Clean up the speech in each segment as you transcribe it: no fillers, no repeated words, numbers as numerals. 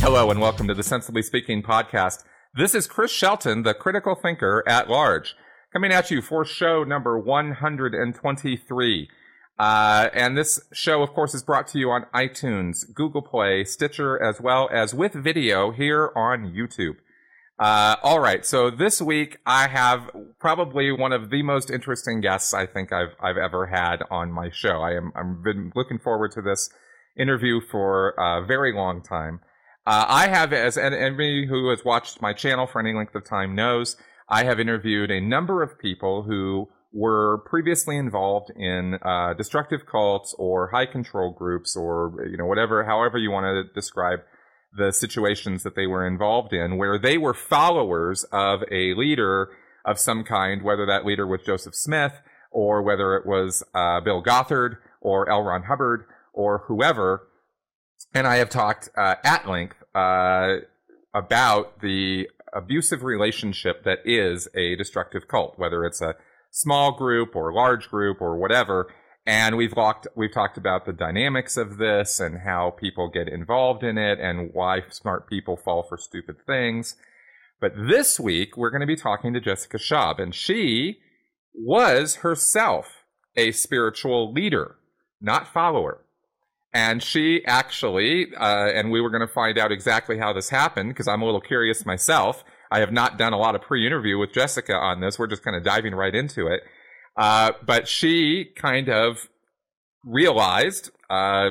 Hello and welcome to the Sensibly Speaking podcast. This is Chris Shelton, the critical thinker at large, coming at you for show number 123. And this show, of course, is brought to you on iTunes, Google Play, Stitcher, as well as with video here on YouTube. All right. So this week I have probably one of the most interesting guests I think I've ever had on my show. I've been looking forward to this interview for a very long time. I have, as anybody who has watched my channel for any length of time knows, I have interviewed a number of people who were previously involved in destructive cults or high control groups or, whatever, however you want to describe the situations that they were involved in, where they were followers of a leader of some kind, whether that leader was Joseph Smith or whether it was Bill Gothard or L. Ron Hubbard or whoever. And I have talked at length about the abusive relationship that is a destructive cult, whether it's a small group or large group or whatever. And we've talked about the dynamics of this and how people get involved in it and why smart people fall for stupid things. But this week, we're going to be talking to Jessica Schab, and she was herself a spiritual leader, not follower. And she actually, and we were going to find out exactly how this happened, because I'm a little curious myself. I have not done a lot of pre-interview with Jessica on this. We're just kind of diving right into it. But she kind of realized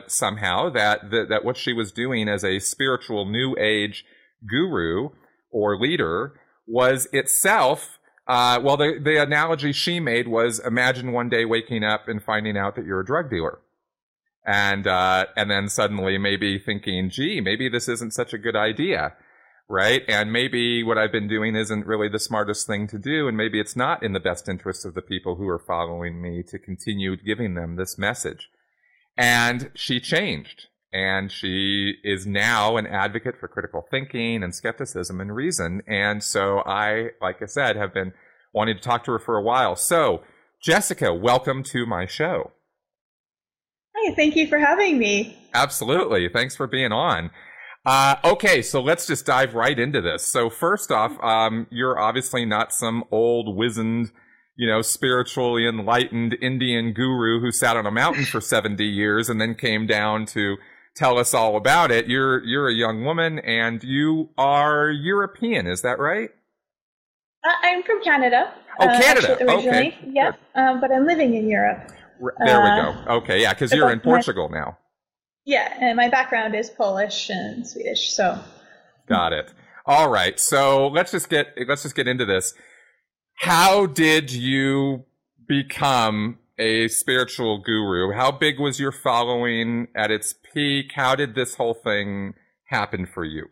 somehow that what she was doing as a spiritual new age guru or leader was itself, the analogy she made was, imagine one day waking up and finding out that you're a drug dealer. And then suddenly maybe thinking, gee, maybe this isn't such a good idea. Right? And maybe what I've been doing isn't really the smartest thing to do, and maybe it's not in the best interest of the people who are following me to continue giving them this message. And she changed. And she is now an advocate for critical thinking and skepticism and reason. And so I, like I said, have been wanting to talk to her for a while. So, Jessica, welcome to my show. Hi, thank you for having me. Absolutely. Thanks for being on. Okay, so let's just dive right into this. So first off, you're obviously not some old, wizened, spiritually enlightened Indian guru who sat on a mountain for 70 years and then came down to tell us all about it. You're a young woman and you are European, is that right? I'm from Canada. Oh, Canada. Originally. Okay. Yeah, but I'm living in Europe. There we go. Okay, yeah, because you're in Portugal now. Yeah, and my background is Polish and Swedish, so. Got it. All right. So let's just get into this. How did you become a spiritual guru? How big was your following at its peak? How did this whole thing happen for you?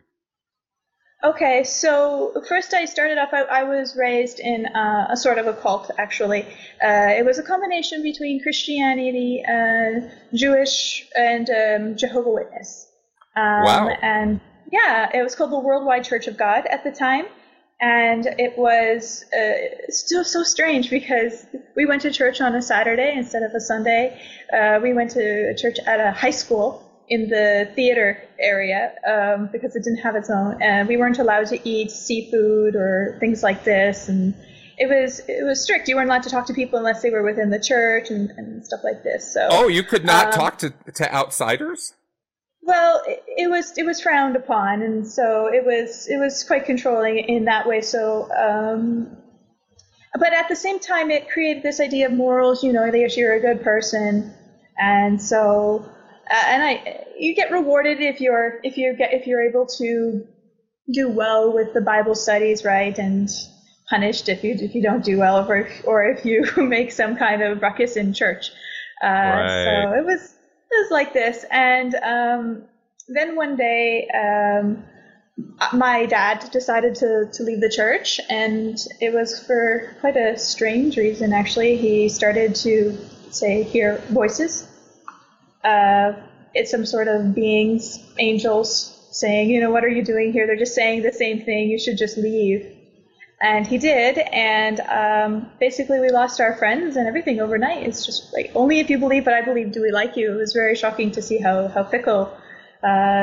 Okay, so first I started off, I was raised in a sort of a cult, actually. It was a combination between Christianity, Jewish, and Jehovah's Witness. Wow. And yeah, it was called the Worldwide Church of God at the time. And it was still so strange because we went to church on a Saturday instead of a Sunday. We went to church at a high school in the theater area because it didn't have its own. And we weren't allowed to eat seafood or things like this. And it was strict. You weren't allowed to talk to people unless they were within the church and stuff like this. So. Oh, you could not talk to outsiders? Well, it was frowned upon, and so it was quite controlling in that way. So, but at the same time, it created this idea of morals. That you're a good person, and so you get rewarded if you're able to do well with the Bible studies, right? And punished if you don't do well, or if you make some kind of ruckus in church. Right. So it was like this, and then one day my dad decided to leave the church, and it was for quite a strange reason, actually. He started to hear voices. It's some sort of beings, angels, saying, what are you doing here? They're just saying the same thing. You should just leave. And he did, and basically we lost our friends and everything overnight. It's just like, only if you believe what I believe do we like you. It was very shocking to see how fickle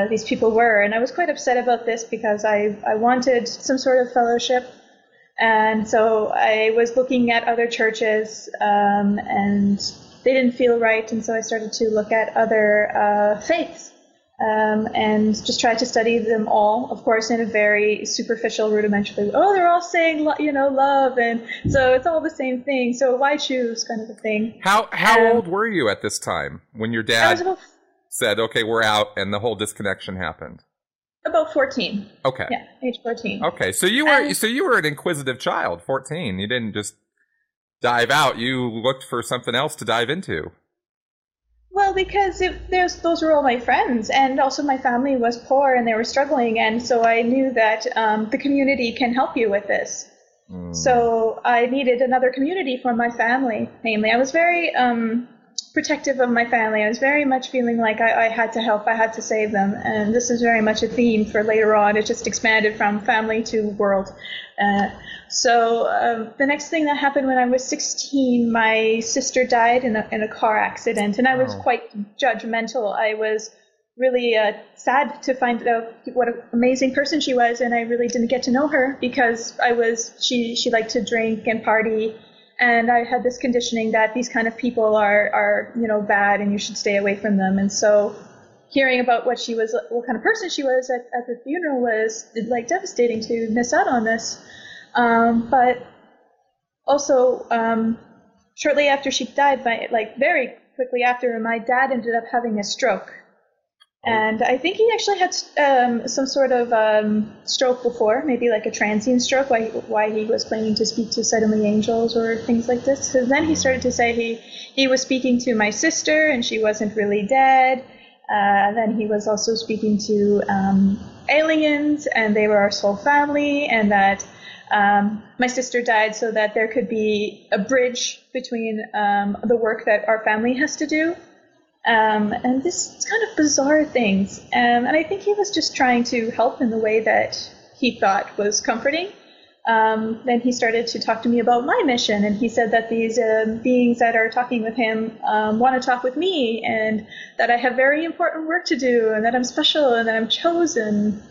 these people were. And I was quite upset about this because I wanted some sort of fellowship. And so I was looking at other churches, and they didn't feel right. And so I started to look at other faiths, and just tried to study them all, of course, in a very superficial, rudimentary, they're all saying, love. And so it's all the same thing. So why choose, kind of a thing. How old were you at this time when your dad said, okay, we're out, and the whole disconnection happened? About 14. Okay. Yeah, age 14. Okay, so you were an inquisitive child, 14. You didn't just dive out. You looked for something else to dive into. Well, because those were all my friends, and also my family was poor and they were struggling, and so I knew that the community can help you with this. So I needed another community for my family, mainly. I was very protective of my family. I was very much feeling like I had to help, I had to save them, and this is very much a theme for later on. It just expanded from family to world. So the next thing that happened when I was 16, my sister died in a car accident, and I was quite judgmental. I was really sad to find out what an amazing person she was, and I really didn't get to know her because she liked to drink and party, and I had this conditioning that these kind of people are bad and you should stay away from them. And so hearing about what kind of person she was at the funeral was like devastating to miss out on this. But also, shortly after she died, very quickly after, my dad ended up having a stroke. And I think he actually had some sort of stroke before, maybe like a transient stroke, why he was claiming to speak to suddenly angels or things like this. So then he started to say he was speaking to my sister and she wasn't really dead. Then he was also speaking to aliens, and they were our soul family, and that my sister died so that there could be a bridge between the work that our family has to do. And this kind of bizarre things. And I think he was just trying to help in the way that he thought was comforting. Then he started to talk to me about my mission, and he said that these beings that are talking with him want to talk with me, and that I have very important work to do, and that I'm special, and that I'm chosen.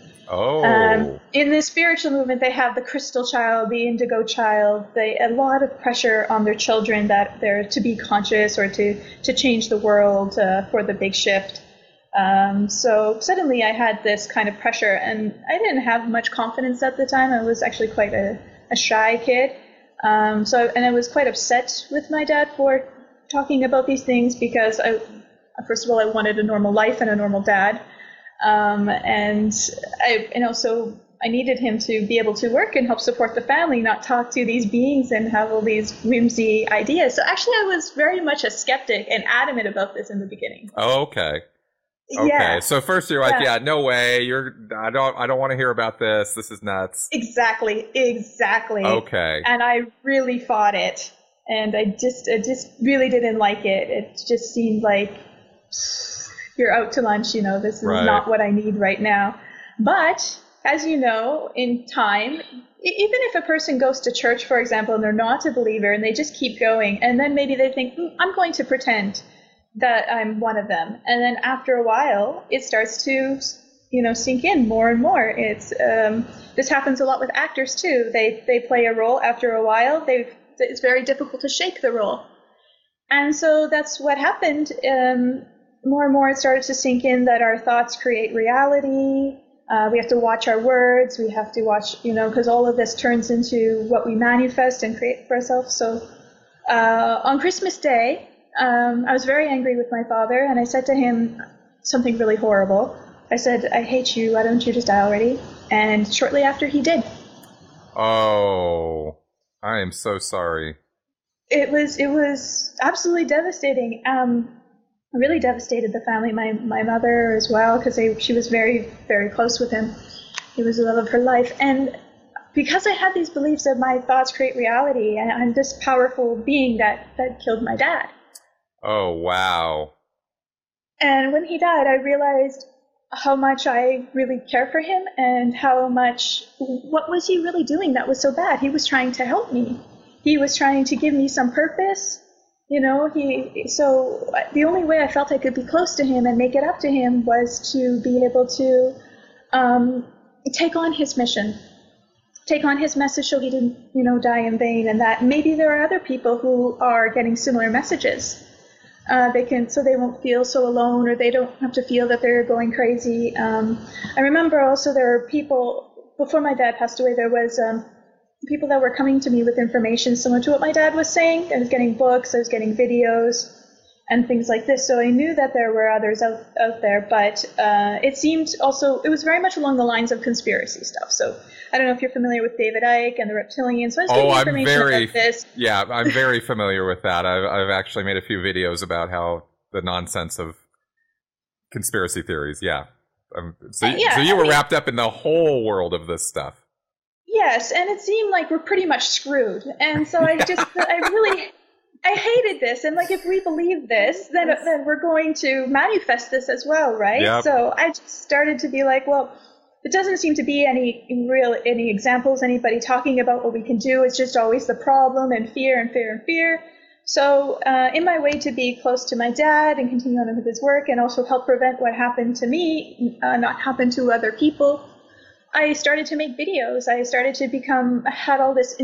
In the spiritual movement, they have the crystal child, the indigo child, a lot of pressure on their children that they're to be conscious or to change the world for the big shift. So suddenly I had this kind of pressure, and I didn't have much confidence at the time. I was actually quite a shy kid. And I was quite upset with my dad for talking about these things because first of all, I wanted a normal life and a normal dad. And also I needed him to be able to work and help support the family, not talk to these beings and have all these whimsy ideas. So actually I was very much a skeptic and adamant about this in the beginning. Okay. Yeah. So first you're like, yeah, no way. I don't want to hear about this. This is nuts. Exactly. Okay. And I really fought it. And I just really didn't like it. It just seemed like, you're out to lunch, this is not what I need right now. But as you know, in time, even if a person goes to church, for example, and they're not a believer and they just keep going, and then maybe they think, I'm going to pretend that I'm one of them. And then after a while, it starts to, sink in more and more. This happens a lot with actors too. They play a role. After a while, it's very difficult to shake the role. And so that's what happened. More and more it started to sink in that our thoughts create reality. We have to watch our words. We have to watch, because all of this turns into what we manifest and create for ourselves. So on Christmas Day, I was very angry with my father, and I said to him something really horrible. I said, I hate you. Why don't you just die already? And shortly after, he did. Oh, I am so sorry. It was absolutely devastating. Really devastated the family, my mother as well, because she was very, very close with him. He was the love of her life. And because I had these beliefs that my thoughts create reality, and I'm this powerful being that killed my dad. Oh, wow. And when he died, I realized how much I really care for him, and what was he really doing that was so bad? He was trying to help me. He was trying to give me some purpose. So the only way I felt I could be close to him and make it up to him was to be able to take on his mission, take on his message so he didn't, die in vain, and that maybe there are other people who are getting similar messages. So they won't feel so alone, or they don't have to feel that they're going crazy. I remember also there were people, before my dad passed away, there was people that were coming to me with information similar to what my dad was saying. I was getting books, I was getting videos, and things like this. So I knew that there were others out there, but it seemed also, it was very much along the lines of conspiracy stuff. So I don't know if you're familiar with David Icke and the reptilians. So I was getting information about this. Yeah, I'm very familiar with that. I've actually made a few videos about how the nonsense of conspiracy theories. Yeah. So you were wrapped up in the whole world of this stuff. Yes, and it seemed like we're pretty much screwed. And so I hated this. And like, if we believe this, then we're going to manifest this as well, right? Yep. So I just started to be like, well, it doesn't seem to be any examples, anybody talking about what we can do. It's just always the problem and fear and fear and fear. So in my way to be close to my dad and continue on with his work and also help prevent what happened to me, not happen to other people, I started to make videos. I started to had all this,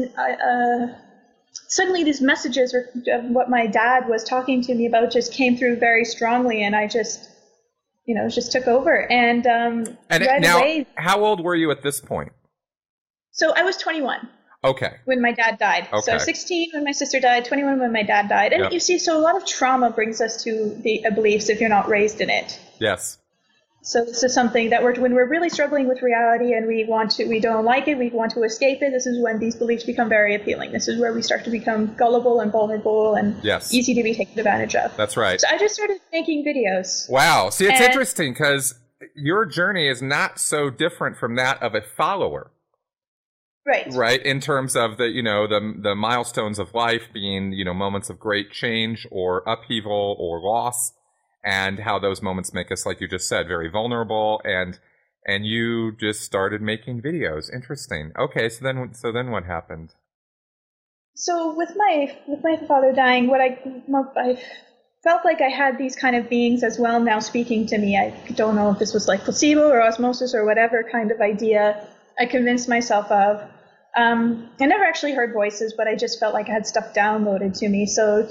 suddenly these messages of what my dad was talking to me about just came through very strongly, and I just, just took over. And right now, away. How old were you at this point? So I was 21. Okay. When my dad died. Okay. So 16 when my sister died, 21 when my dad died. And You see, so a lot of trauma brings us to the beliefs if you're not raised in it. Yes. So this is something that when we're really struggling with reality and we don't like it, we want to escape it, this is when these beliefs become very appealing. This is where we start to become gullible and vulnerable and easy to be taken advantage of. That's right. So I just started making videos. Wow. See, it's interesting because your journey is not so different from that of a follower. Right. Right. In terms of the milestones of life being, moments of great change or upheaval or loss. And how those moments make us, like you just said, very vulnerable, and you just started making videos. Interesting. Okay, so then what happened? So with my father dying, what I felt like I had these kind of beings as well now speaking to me. I don't know if this was like placebo or osmosis or whatever kind of idea I convinced myself of. I never actually heard voices, but I just felt like I had stuff downloaded to me. So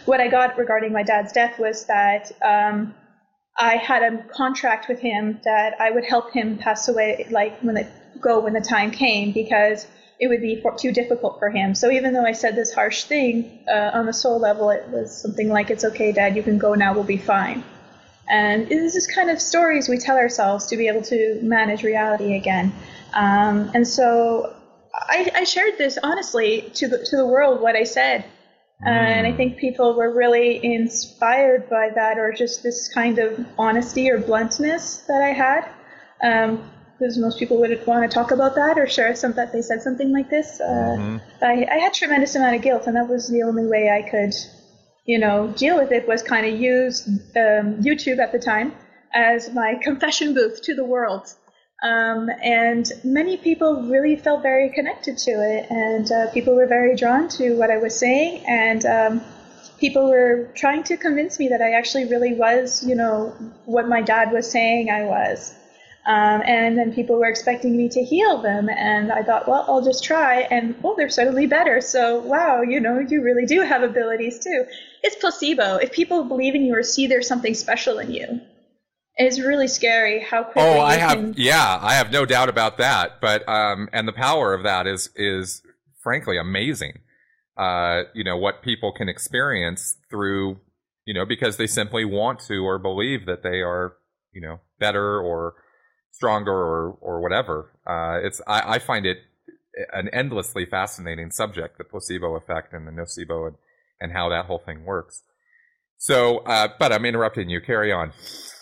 what I got regarding my dad's death was that I had a contract with him that I would help him pass away, like when the time came, because it would be too difficult for him. So even though I said this harsh thing, on the soul level, it was something like, "It's okay, Dad, you can go now, we'll be fine." And this is kind of stories we tell ourselves to be able to manage reality again. And so I shared this honestly to the world, what I said. And I think people were really inspired by that, or just this kind of honesty or bluntness that I had, because most people wouldn't want to talk about that or share that they said something like this. I had a tremendous amount of guilt, and that was the only way I could, deal with it, was kind of use YouTube at the time as my confession booth to the world. And many people really felt very connected to it, and people were very drawn to what I was saying, and people were trying to convince me that I actually really was, what my dad was saying I was. And then people were expecting me to heal them, and I thought, well, I'll just try, and they're suddenly better. So, wow, you really do have abilities too. It's placebo. If people believe in you or see there's something special in you, it's really scary how quickly I have no doubt about that. But and the power of that is frankly amazing. What people can experience through, because they simply want to or believe that they are, better or stronger or whatever. I find it an endlessly fascinating subject, the placebo effect and the nocebo and how that whole thing works. So, but I'm interrupting you. Carry on.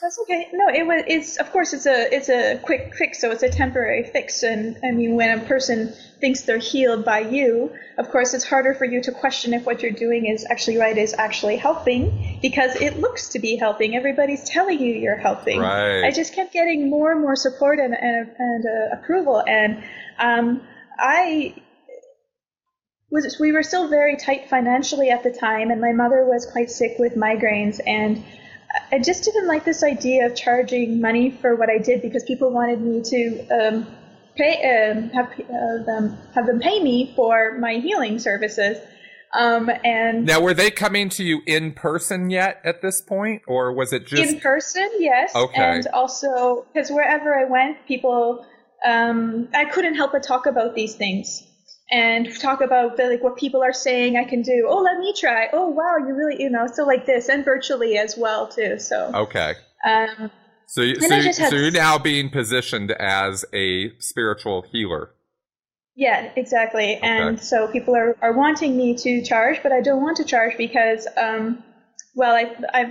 That's okay. No, it's of course it's a quick fix, so it's a temporary fix. And I mean, when a person thinks they're healed by you, of course it's harder for you to question if what you're doing is actually right, is actually helping, because it looks to be helping. Everybody's telling you you're helping. Right. I just kept getting more and more support and approval, and we were still very tight financially at the time, and my mother was quite sick with migraines, and I just didn't like this idea of charging money for what I did, because people wanted me to have them pay me for my healing services. And now, were they coming to you in person yet at this point, or was it just in person? Yes. Okay. And also, because wherever I went, people, I couldn't help but talk about these things and talk about what people are saying I can do. Oh, let me try. Oh, wow, you really, so like this, and virtually as well too. So okay. So you're now being positioned as a spiritual healer. Yeah, exactly. Okay. And so people are wanting me to charge, but I don't want to charge because, I'm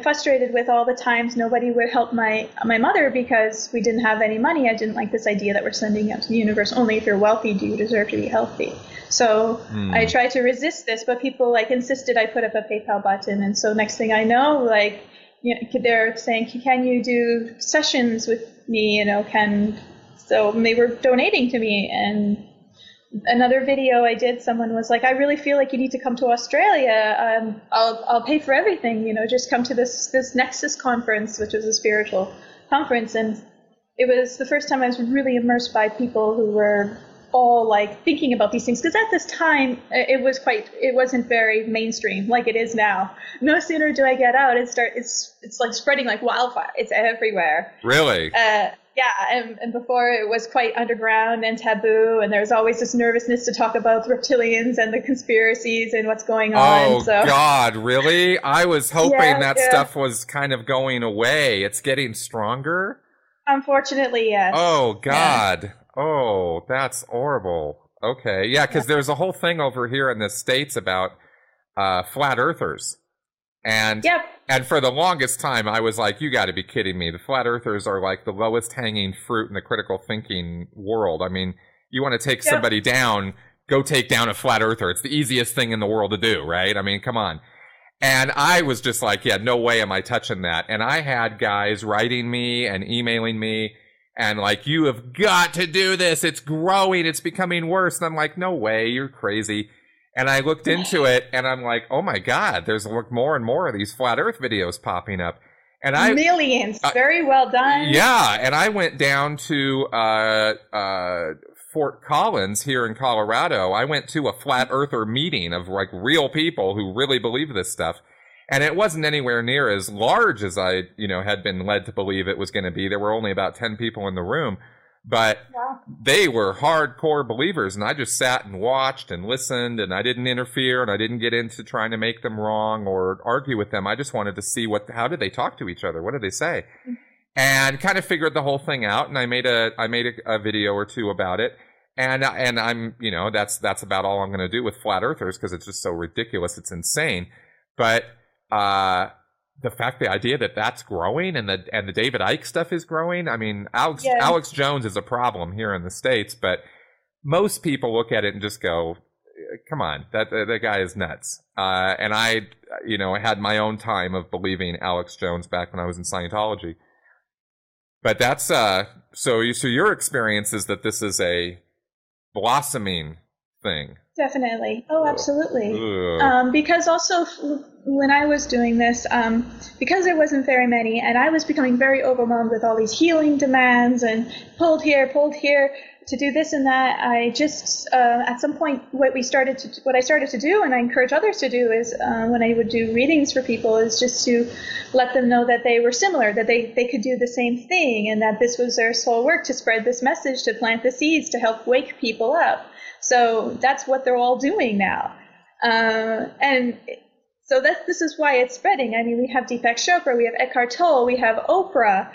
frustrated with all the times nobody would help my mother because we didn't have any money. I didn't like this idea that we're sending out to the universe. Only if you're wealthy do you deserve to be healthy. So I tried to resist this, but people insisted I put up a PayPal button. And so next thing I know, they're saying, can you do sessions with me? So they were donating to me. And another video I did, someone was like, I really feel like you need to come to Australia. I'll pay for everything, just come to this Nexus conference, which was a spiritual conference. And it was the first time I was really immersed by people who were all thinking about these things. Because at this time, it wasn't very mainstream like it is now. No sooner do I get out, it's spreading like wildfire. It's everywhere. Really? Yeah, and before it was quite underground and taboo, and there was always this nervousness to talk about the reptilians and the conspiracies and what's going on. Oh, God, really? I was hoping that stuff was kind of going away. It's getting stronger? Unfortunately, yes. Oh, God. Yeah. Oh, that's horrible. Okay, yeah, because there's a whole thing over here in the States about flat earthers. And for the longest time, I was like, you got to be kidding me. The flat earthers are like the lowest hanging fruit in the critical thinking world. I mean, you want to take somebody down, go take down a flat earther. It's the easiest thing in the world to do, right? I mean, come on. And I was just like, yeah, no way am I touching that. And I had guys writing me and emailing me and you have got to do this. It's growing. It's becoming worse. And I'm like, no way. You're crazy. And I looked into it, and I'm like, oh, my God, there's more and more of these flat Earth videos popping up. And millions. Very well done. Yeah, and I went down to Fort Collins here in Colorado. I went to a flat Earther meeting of real people who really believe this stuff. And it wasn't anywhere near as large as I, had been led to believe it was going to be. There were only about 10 people in the room. But they were hardcore believers, and I just sat and watched and listened, and I didn't interfere, and I didn't get into trying to make them wrong or argue with them. I just wanted to see how did they talk to each other? What did they say? And kind of figured the whole thing out, and I made a video or two about it. And I'm, that's about all I'm going to do with flat earthers because it's just so ridiculous. It's insane. But, the idea that that's growing and the David Icke stuff is growing. I mean, Alex Jones is a problem here in the States, but most people look at it and just go, come on, that guy is nuts. And I had my own time of believing Alex Jones back when I was in Scientology. But that's, so your experience is that this is a blossoming thing. Definitely. Oh, absolutely. Because also when I was doing this, because there wasn't very many, and I was becoming very overwhelmed with all these healing demands and pulled here to do this and that, I just, at some point, what I started to do, and I encourage others to do, is when I would do readings for people, is just to let them know that they were similar, that they could do the same thing, and that this was their soul work to spread this message, to plant the seeds, to help wake people up. So that's what they're all doing now. And so this is why it's spreading. I mean, we have Deepak Chopra, we have Eckhart Tolle, we have Oprah.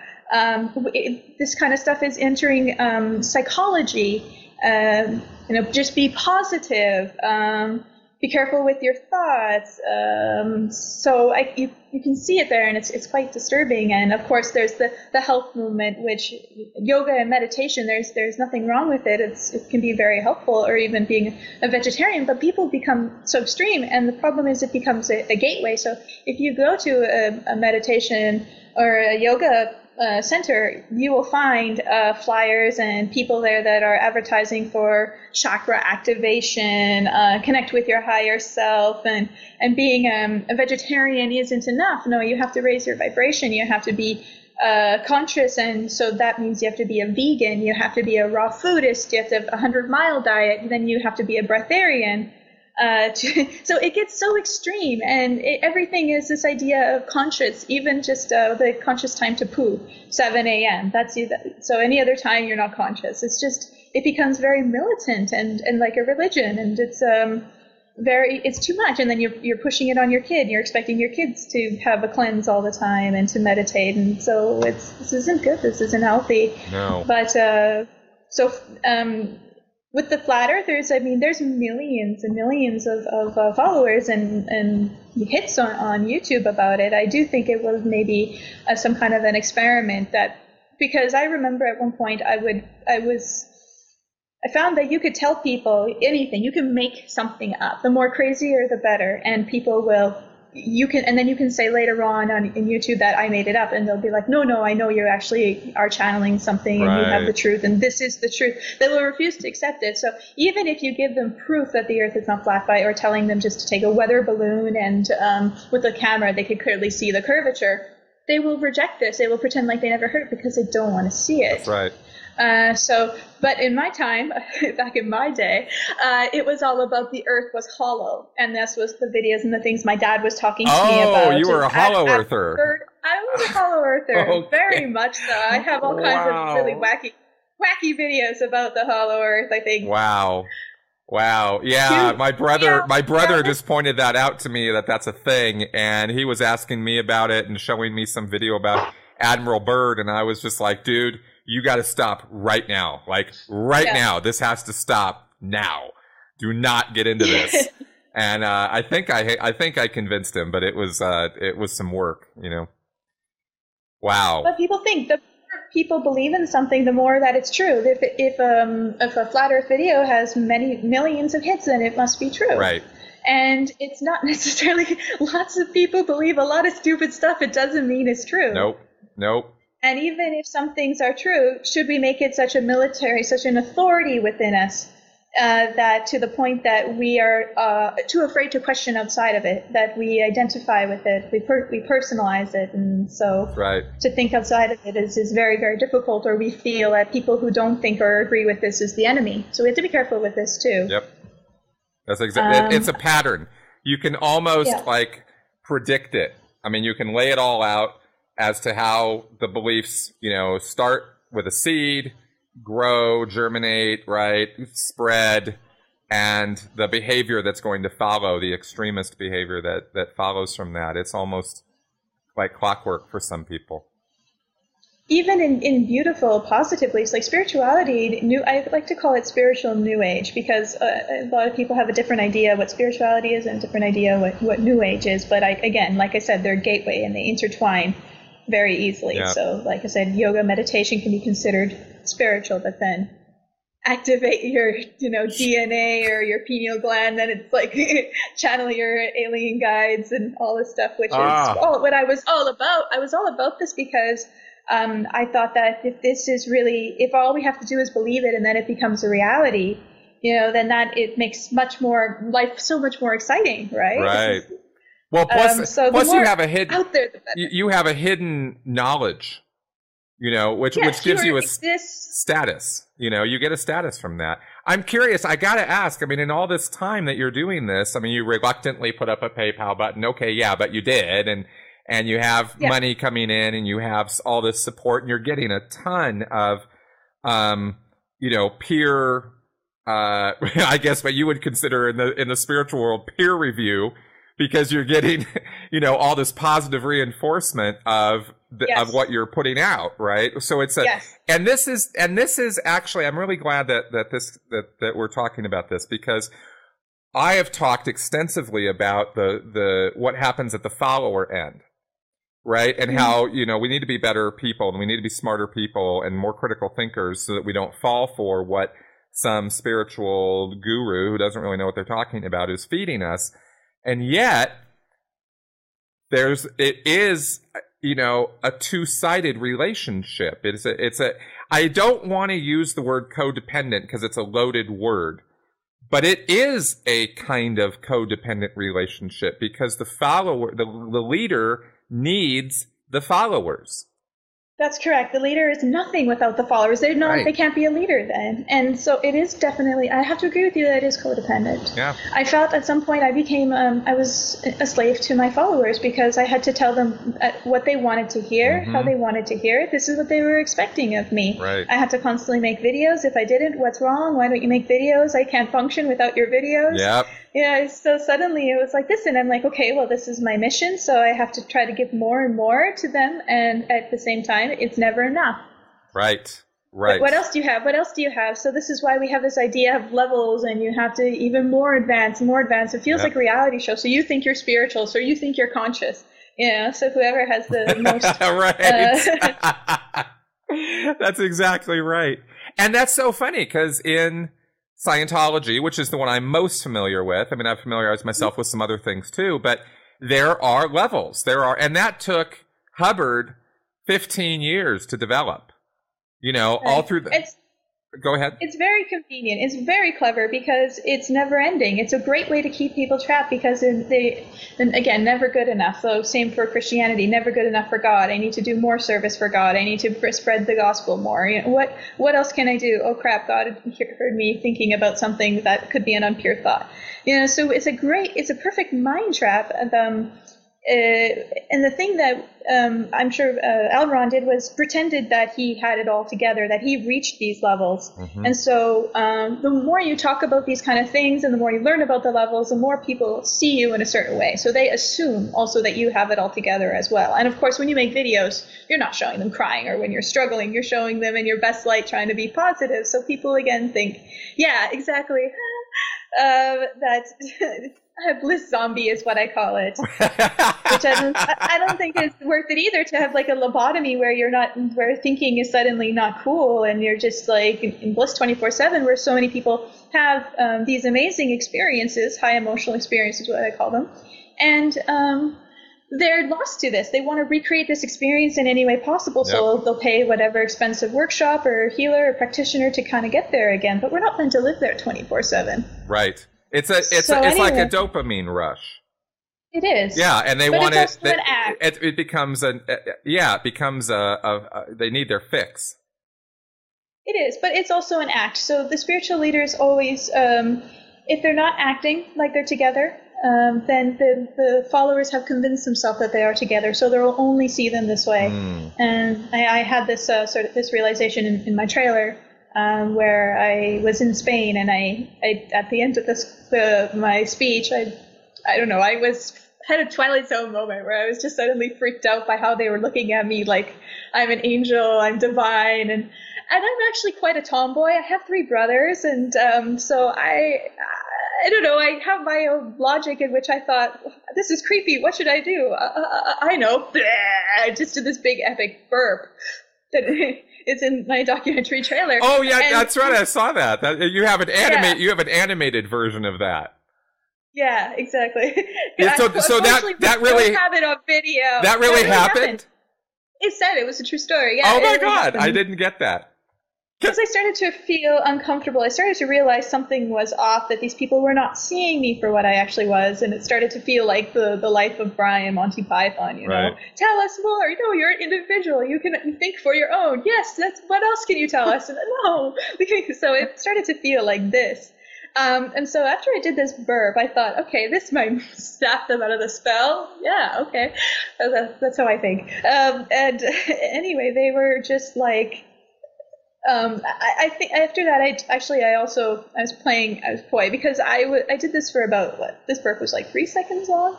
This kind of stuff is entering psychology. Just be positive. Be careful with your thoughts. So you can see it there, and it's quite disturbing. And of course, there's the health movement, which yoga and meditation. There's nothing wrong with it. It can be very helpful, or even being a vegetarian. But people become so extreme, and the problem is it becomes a gateway. So if you go to a meditation or a yoga center, you will find flyers and people there that are advertising for chakra activation, connect with your higher self, and being a vegetarian isn't enough. No, you have to raise your vibration. You have to be conscious, and so that means you have to be a vegan, you have to be a raw foodist, you have to have a 100-mile diet, and then you have to be a breatharian. So it gets so extreme, and everything is this idea of conscious, even just the conscious time to poo, 7 a.m. That's you. So any other time you're not conscious. It's just, it becomes very militant and like a religion, and it's it's too much. And then you're pushing it on your kid. You're expecting your kids to have a cleanse all the time and to meditate, and so this isn't good. This isn't healthy. No. But with the flat earthers, I mean, there's millions and millions of followers and hits on YouTube about it. I do think it was maybe some kind of an experiment because I remember at one point I found that you could tell people anything. You can make something up. The more crazier, the better. And people will, and then you can say later on in YouTube that I made it up, and they'll be like, no, I know you actually are channeling something, and you have the truth, and this is the truth. They will refuse to accept it. So even if you give them proof that the earth is not flat, or telling them just to take a weather balloon and with a camera they could clearly see the curvature, they will reject this. They will pretend like they never heard it because they don't want to see it. That's right. But in my time, back in my day, it was all about the earth was hollow. And this was the videos and the things my dad was talking to me about. Oh, you were a hollow earther. I was a hollow earther, Okay. Very much so. I have all kinds of really wacky videos about the hollow earth, I think. Wow. Yeah, my brother just pointed that out to me, that's a thing, and he was asking me about it and showing me some video about Admiral Byrd, and I was just like, dude, you got to stop right now. Like now. This has to stop now. Do not get into this. And I think I convinced him, but it was some work, you know. Wow. But people think the more people believe in something, the more that it's true. If a flat Earth video has many millions of hits, then it must be true. Right. And it's not necessarily. Lots of people believe a lot of stupid stuff. It doesn't mean it's true. Nope. And even if some things are true, should we make it such an authority within us that to the point that we are too afraid to question outside of it, that we identify with it, we personalize it, and so to think outside of it is very, very difficult, or we feel that people who don't think or agree with this is the enemy. So we have to be careful with this too. Yep. That's exactly. It's a pattern. You can almost predict it. I mean, you can lay it all out as to how the beliefs, start with a seed, grow, germinate, right, spread, and the behavior that's going to follow, the extremist behavior that follows from that. It's almost like clockwork for some people. Even in beautiful, positive beliefs, like spirituality, I like to call it spiritual New Age, because a lot of people have a different idea what spirituality is and a different idea what New Age is. But again, like I said, they're a gateway and they intertwine very easily. Yeah. So like I said, yoga, meditation can be considered spiritual, but then activate your DNA or your pineal gland, then it's like channel your alien guides and all this stuff, which is what I was all about. I was all about this because I thought that if all we have to do is believe it and then it becomes a reality, then it makes life so much more exciting, right? Right. Well, plus you have a hidden out there, you have a hidden knowledge, which gives you a status. You get a status from that. I'm curious. I got to ask. I mean, in all this time that you're doing this, I mean, you reluctantly put up a PayPal button. Okay, yeah, but you did, and you have money coming in, and you have all this support, and you're getting a ton of, peer. I guess what you would consider in the spiritual world peer review. Because you're getting, all this positive reinforcement of what you're putting out, right? So it's and this is actually, I'm really glad that we're talking about this, because I have talked extensively about what happens at the follower end, right? And how, we need to be better people, and we need to be smarter people and more critical thinkers, so that we don't fall for what some spiritual guru who doesn't really know what they're talking about is feeding us. And yet, it is, a two-sided relationship. I don't want to use the word codependent because it's a loaded word, but it is a kind of codependent relationship because the leader needs the followers. That's correct. The leader is nothing without the followers. They can't be a leader then. And so it is definitely, I have to agree with you that it is codependent. Yeah. I felt at some point I was a slave to my followers because I had to tell them what they wanted to hear, how they wanted to hear it. This is what they were expecting of me. Right. I had to constantly make videos. If I didn't, what's wrong? Why don't you make videos? I can't function without your videos. Yep. Yeah, so suddenly it was like this, and I'm like, okay, well, this is my mission, so I have to try to give more and more to them, and at the same time, it's never enough. Right. But what else do you have? What else do you have? So this is why we have this idea of levels, and you have to even more advance. It feels like a reality show. So you think you're spiritual, so you think you're conscious. So whoever has the most... Right. That's exactly right. And that's so funny, because in Scientology, which is the one I'm most familiar with. I mean, I've familiarized myself with some other things too, but there are levels. And that took Hubbard 15 years to develop, all through Go ahead. It's very convenient. It's very clever because it's never ending. It's a great way to keep people trapped because again, never good enough. So same for Christianity, never good enough for God. I need to do more service for God. I need to spread the gospel more. What else can I do? Oh crap, God heard me thinking about something that could be an unpure thought. So it's a perfect mind trap. And the thing that I'm sure Elron did was pretended that he had it all together, that he reached these levels. Mm-hmm. And so the more you talk about these kind of things and the more you learn about the levels, the more people see you in a certain way. So they assume also that you have it all together as well. And of course, when you make videos, you're not showing them crying or when you're struggling, you're showing them in your best light trying to be positive. So people again think, yeah, exactly, that... bliss zombie is what I call it, which I don't think is worth it either to have like a lobotomy where thinking is suddenly not cool and you're just like in bliss 24/7, where so many people have these amazing experiences, high emotional experiences, what I call them, and they're lost to this. They want to recreate this experience in any way possible, so they'll pay whatever expensive workshop or healer or practitioner to kind of get there again. But we're not meant to live there 24/7. Right. It's like a dopamine rush. It is. Yeah, and they want it. It becomes they need their fix. It is, but it's also an act. So the spiritual leaders always, if they're not acting like they're together, then the followers have convinced themselves that they are together. So they'll only see them this way. And I had this this realization in my trailer. Where I was in Spain, and I at the end of my speech, I don't know, I had a Twilight Zone moment where I was just suddenly freaked out by how they were looking at me like I'm an angel, I'm divine, and I'm actually quite a tomboy. I have 3 brothers, and so I don't know, I have my own logic in which I thought, this is creepy, what should I do? I know, I just did this big epic burp. It's in my documentary trailer. Oh yeah, that's right. I saw that. You have an animated version of that. Yeah, exactly. Yeah, so that really have it on video. That really happened? It said it was a true story. Yeah. Oh my God, I didn't get that. Because I started to feel uncomfortable. I started to realize something was off, that these people were not seeing me for what I actually was, and it started to feel like the life of Brian, Monty Python, Right. Tell us more. No, you're an individual. You can think for your own. Yes, what else can you tell us? And no. So it started to feel like this. And so after I did this burp, I thought, okay, this might snap them out of the spell. Yeah, okay. That's how I think. And anyway, they were just like... I think after that, I was coy because I did this for about, this burp was like 3 seconds long,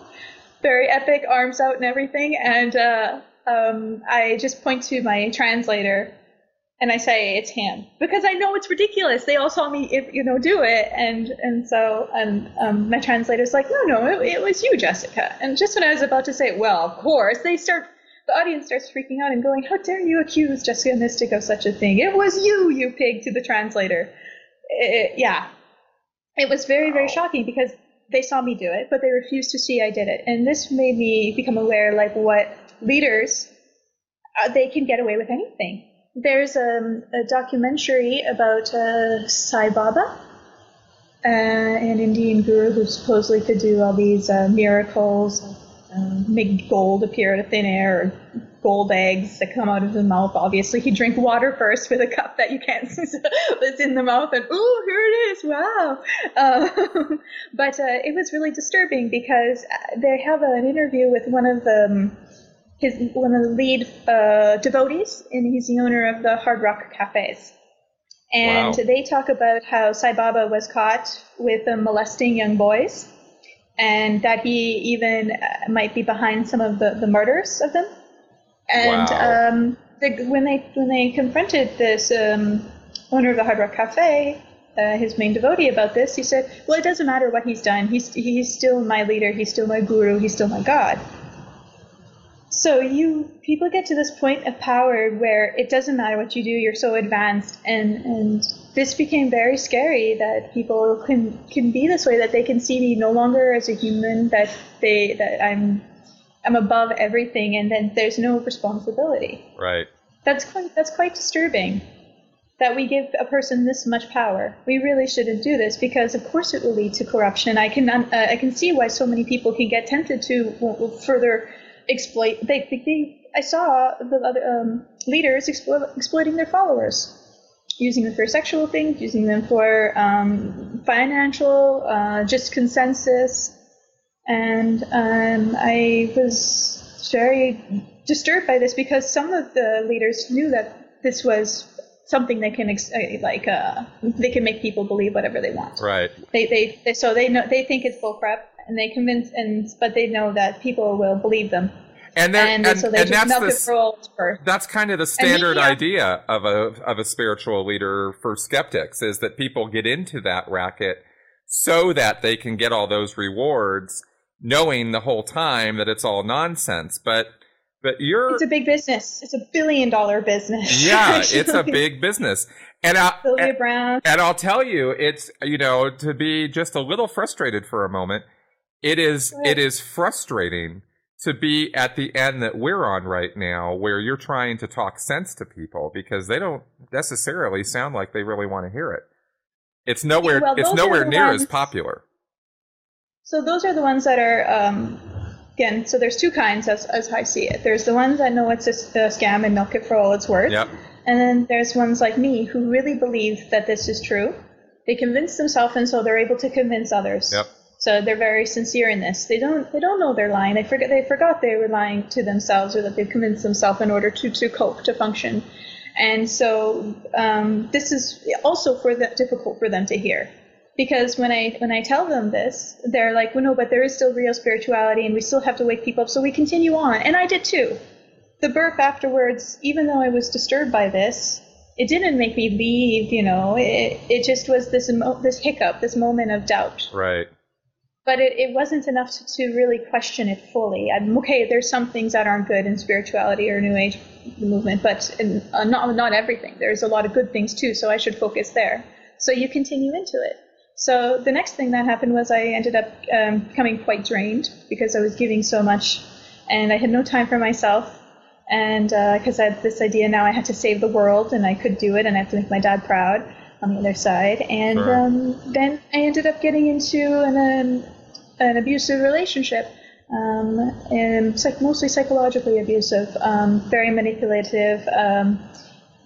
very epic, arms out and everything, and I just point to my translator and I say it's him because I know it's ridiculous. They all saw me, do it, and so my translator's like, no, it was you, Jessica. And just when I was about to say, well, of course, the audience starts freaking out and going, how dare you accuse Jessica Mystic of such a thing? It was you pig, to the translator. It was very, very shocking because they saw me do it, but they refused to see I did it. And this made me become aware, like, what leaders they can get away with anything. There's a documentary about Sai Baba, an Indian guru who supposedly could do all these miracles, make gold appear out of thin air, or gold eggs that come out of his mouth. Obviously, he'd drink water first with a cup that you can't see that's in the mouth, and ooh, here it is, wow. But it was really disturbing because they have an interview with one of the lead devotees, and he's the owner of the Hard Rock Cafes. And they talk about how Sai Baba was caught with molesting young boys, and that he even might be behind some of the murders of them. And when they confronted this owner of the Hard Rock Cafe, his main devotee, about this, he said, "Well, it doesn't matter what he's done. He's still my leader. He's still my guru. He's still my God." So people get to this point of power where it doesn't matter what you do, you're so advanced, and this became very scary, that people can be this way, that they can see me no longer as a human, that I'm above everything, and then there's no responsibility. Right. That's quite disturbing, that we give a person this much power. We really shouldn't do this, because of course it will lead to corruption. I can see why so many people can get tempted to further exploit. I saw the other leaders exploiting their followers, using them for sexual things, using them for financial, just consensus. And I was very disturbed by this, because some of the leaders knew that this was something they can they can make people believe whatever they want. Right. They know, they think it's bullcrap, and they convince, but they know that people will believe them. So they just milk it for all it's worth. That's kind of the standard idea of a spiritual leader for skeptics, is that people get into that racket so that they can get all those rewards, knowing the whole time that it's all nonsense. But it's a big business. It's $1 billion business. Yeah, it's a big business. And Brown. And I'll tell you, it's, to be just a little frustrated for a moment, it is frustrating to be at the end that we're on right now, where you're trying to talk sense to people, because they don't necessarily sound like they really want to hear it. It's nowhere near as popular. So those are the ones that are, again, so there's two kinds as I see it. There's the ones that know it's a scam and milk it for all it's worth. Yep. And then there's ones like me who really believe that this is true. They convince themselves, and so they're able to convince others. Yep. So they're very sincere in this. They don't know they're lying. They forgot they were lying to themselves, or that they've convinced themselves in order to cope, to function. And so this is also difficult for them to hear. Because when I tell them this, they're like, well, no, but there is still real spirituality, and we still have to wake people up, so we continue on. And I did too. The burp afterwards, even though I was disturbed by this, it didn't make me leave, It just was this hiccup, this moment of doubt. Right. But it wasn't enough to really question it fully. Okay, there's some things that aren't good in spirituality or New Age movement, but not everything. There's a lot of good things too, so I should focus there. So you continue into it. So the next thing that happened was I ended up becoming quite drained, because I was giving so much, and I had no time for myself. And because I had this idea now I had to save the world, and I could do it, and I had to make my dad proud on the other side. And Sure. Then I ended up getting into an abusive relationship, and mostly psychologically abusive, very manipulative.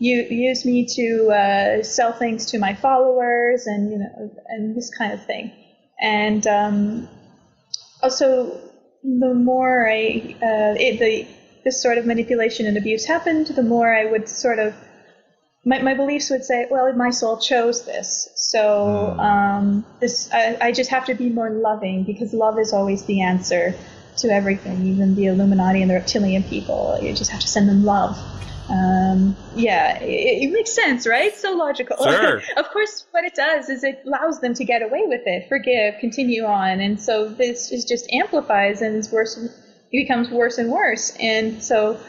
You used me to sell things to my followers, and this kind of thing. And also, the more this sort of manipulation and abuse happened, the more I would sort of my beliefs would say, well, my soul chose this, so I just have to be more loving, because love is always the answer to everything, even the Illuminati and the reptilian people. You just have to send them love. It makes sense, right? So logical. Sure. Of course, what it does is it allows them to get away with it, forgive, continue on, and so this is just amplifies, and it's worse. It becomes worse and worse, and so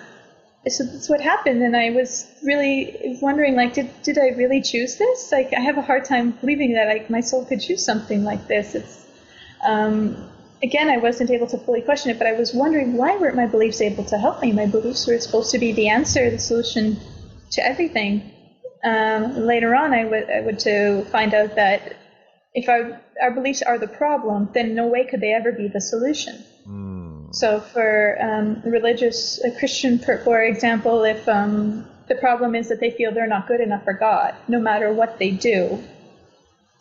that's what happened. And I was really wondering, did I really choose this? I have a hard time believing that my soul could choose something like this. It's again, I wasn't able to fully question it, but I was wondering, why weren't my beliefs able to help me? My beliefs were supposed to be the answer, the solution to everything. Later on, I would to find out that if our beliefs are the problem, then no way could they ever be the solution. So for religious Christian, for example, if the problem is that they feel they're not good enough for God, no matter what they do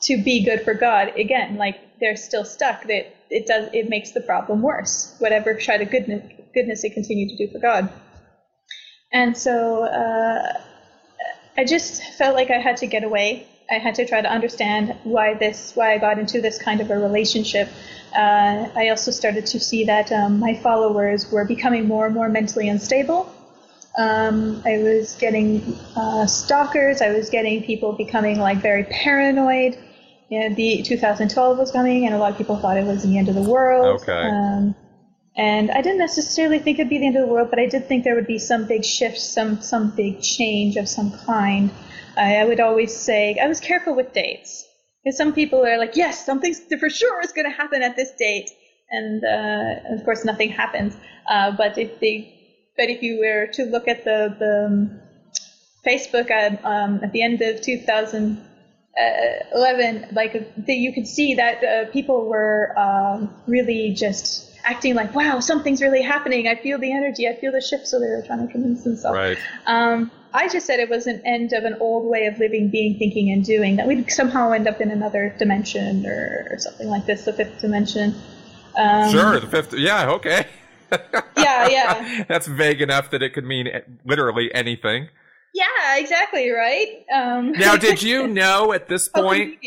to be good for God, again, like they're still stuck, that it makes the problem worse, whatever try to goodness they continue to do for God. And so I just felt like I had to get away. I had to try to understand why I got into this kind of a relationship. I also started to see that my followers were becoming more and more mentally unstable. I was getting stalkers. I was getting people becoming like very paranoid. The 2012 was coming, and a lot of people thought it was the end of the world. Okay. And I didn't necessarily think it'd be the end of the world, but I did think there would be some big shift, some big change of some kind. I would always say I was careful with dates, because some people are like, yes, something for sure is going to happen at this date, and of course nothing happens. But if you were to look at the Facebook at the end of 2011, you could see that people were really just acting like, wow, something's really happening. I feel the energy. I feel the shift. So they were trying to convince themselves. Right. I just said it was an end of an old way of living, being, thinking, and doing, that we'd somehow end up in another dimension or something like this, the fifth dimension. Sure, the fifth. Yeah, okay. Yeah. That's vague enough that it could mean literally anything. Yeah, exactly, right? Now, did you know at this point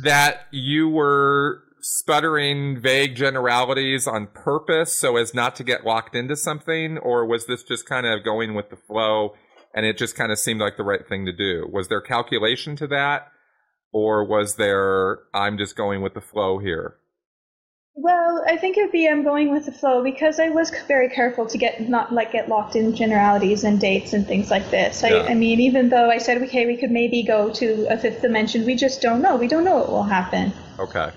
that you were sputtering vague generalities on purpose so as not to get locked into something, or was this just kind of going with the flow and it just kind of seemed like the right thing to do? Was there calculation to that, or was there, I'm just going with the flow here? Well, I think it would be I'm going with the flow, because I was very careful to get locked in generalities and dates and things like this. Yeah. I mean, even though I said, okay, we could maybe go to a fifth dimension, we just don't know. We don't know what will happen. Okay.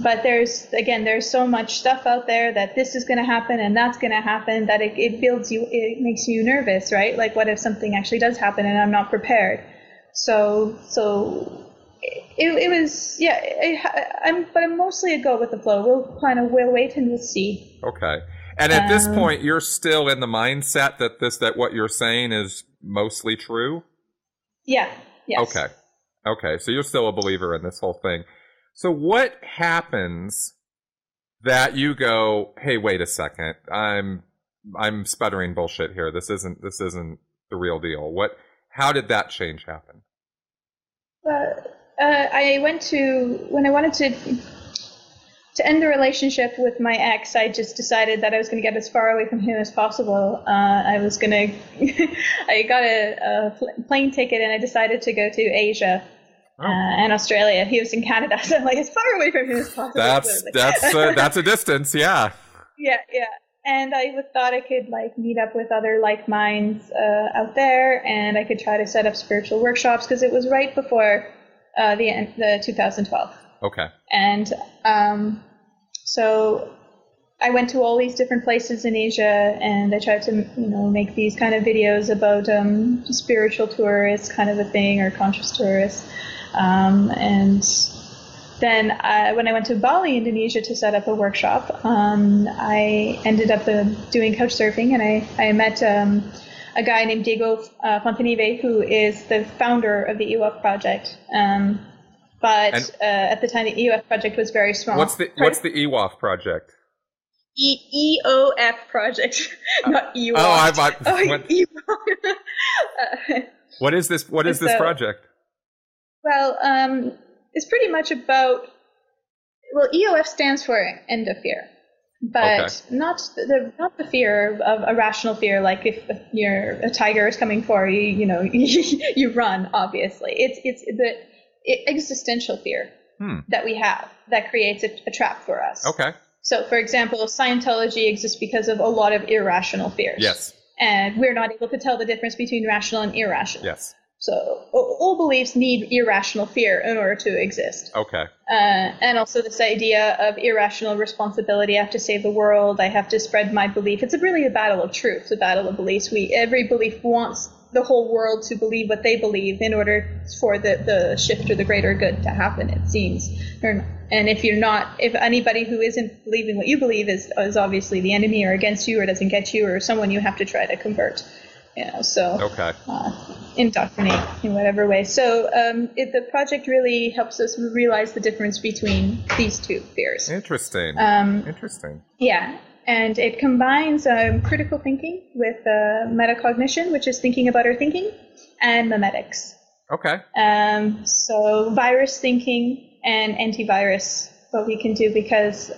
But there's so much stuff out there that this is going to happen and that's going to happen, that it makes you nervous, right? Like, what if something actually does happen and I'm not prepared? So it was, yeah. But I'm mostly a go with the flow. We'll wait and we'll see. Okay. And at this point, you're still in the mindset that what you're saying is mostly true? Yeah. Yes. Okay. So you're still a believer in this whole thing. So what happens that you go, hey, wait a second, I'm sputtering bullshit here. This isn't the real deal. How did that change happen? When I wanted to end the relationship with my ex, I just decided that I was going to get as far away from him as possible. I got a plane ticket and I decided to go to Asia. And Australia. He was in Canada, so I'm like, as far away from him as possible. That's a distance, yeah. Yeah. And I thought I could meet up with other like minds out there, and I could try to set up spiritual workshops, because it was right before the 2012. Okay. And so I went to all these different places in Asia, and I tried to make these kind of videos about spiritual tourists kind of a thing, or conscious tourists. And then when I went to Bali, Indonesia, to set up a workshop, I ended up doing couch surfing, and I met a guy named Diego Fontanive, who is the founder of the EOF project. But at the time, the EOF project was very small. What's the EOF project? EOF project, not EOF. What is this? What is this project? Well, it's pretty much about, EOF stands for end of fear, but not the fear of irrational fear, like if a tiger is coming for you, you run, obviously. It's the existential fear that we have that creates a trap for us. Okay. So, for example, Scientology exists because of a lot of irrational fears. Yes. And we're not able to tell the difference between rational and irrational. Yes. So all beliefs need irrational fear in order to exist. Okay. And also this idea of irrational responsibility. I have to save the world. I have to spread my belief. It's really a battle of truth, a battle of beliefs. Every belief wants the whole world to believe what they believe in order for the shift or the greater good to happen, it seems. And if anybody who isn't believing what you believe is obviously the enemy or against you or doesn't get you or someone you have to try to convert. Okay. Indoctrinate in whatever way. So the project really helps us realize the difference between these two fears. Interesting. Interesting. Yeah. And it combines critical thinking with metacognition, which is thinking about our thinking, and memetics. Okay. So virus thinking and antivirus, what we can do, because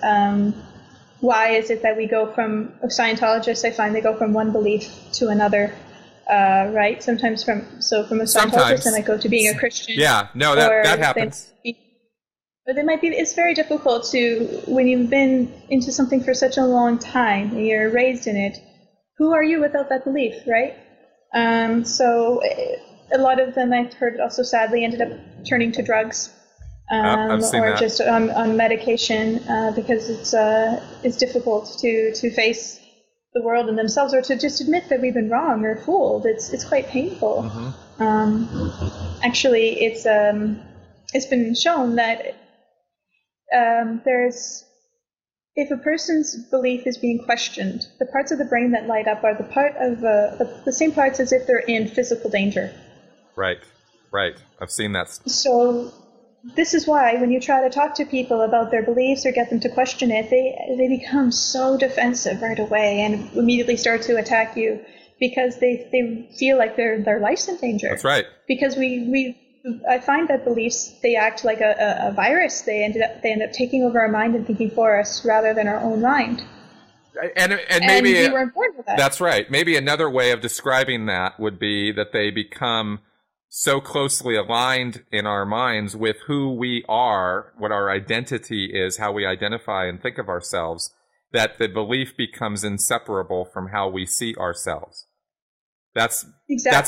why is it that we go from Scientologists, I find they go from one belief to another, right? Sometimes from a Scientologist, they might go to being a Christian. Yeah, no, that happens. But it's very difficult when you've been into something for such a long time, and you're raised in it, who are you without that belief, right? So a lot of them, I've heard also sadly, ended up turning to drugs. I've seen or that. Just on medication because it's difficult to face the world and themselves, or to just admit that we've been wrong or fooled. It's quite painful. Mm-hmm. Actually, it's been shown that if a person's belief is being questioned, the parts of the brain that light up are the same parts as if they're in physical danger. Right. I've seen that. So this is why when you try to talk to people about their beliefs or get them to question it, they become so defensive right away and immediately start to attack you because they feel like their life's in danger. That's right. Because I find that beliefs, they act like a virus. They end up taking over our mind and thinking for us rather than our own mind. And maybe we weren't born with that. That's right. Maybe another way of describing that would be that they become so closely aligned in our minds with who we are, what our identity is, how we identify and think of ourselves, that the belief becomes inseparable from how we see ourselves. That's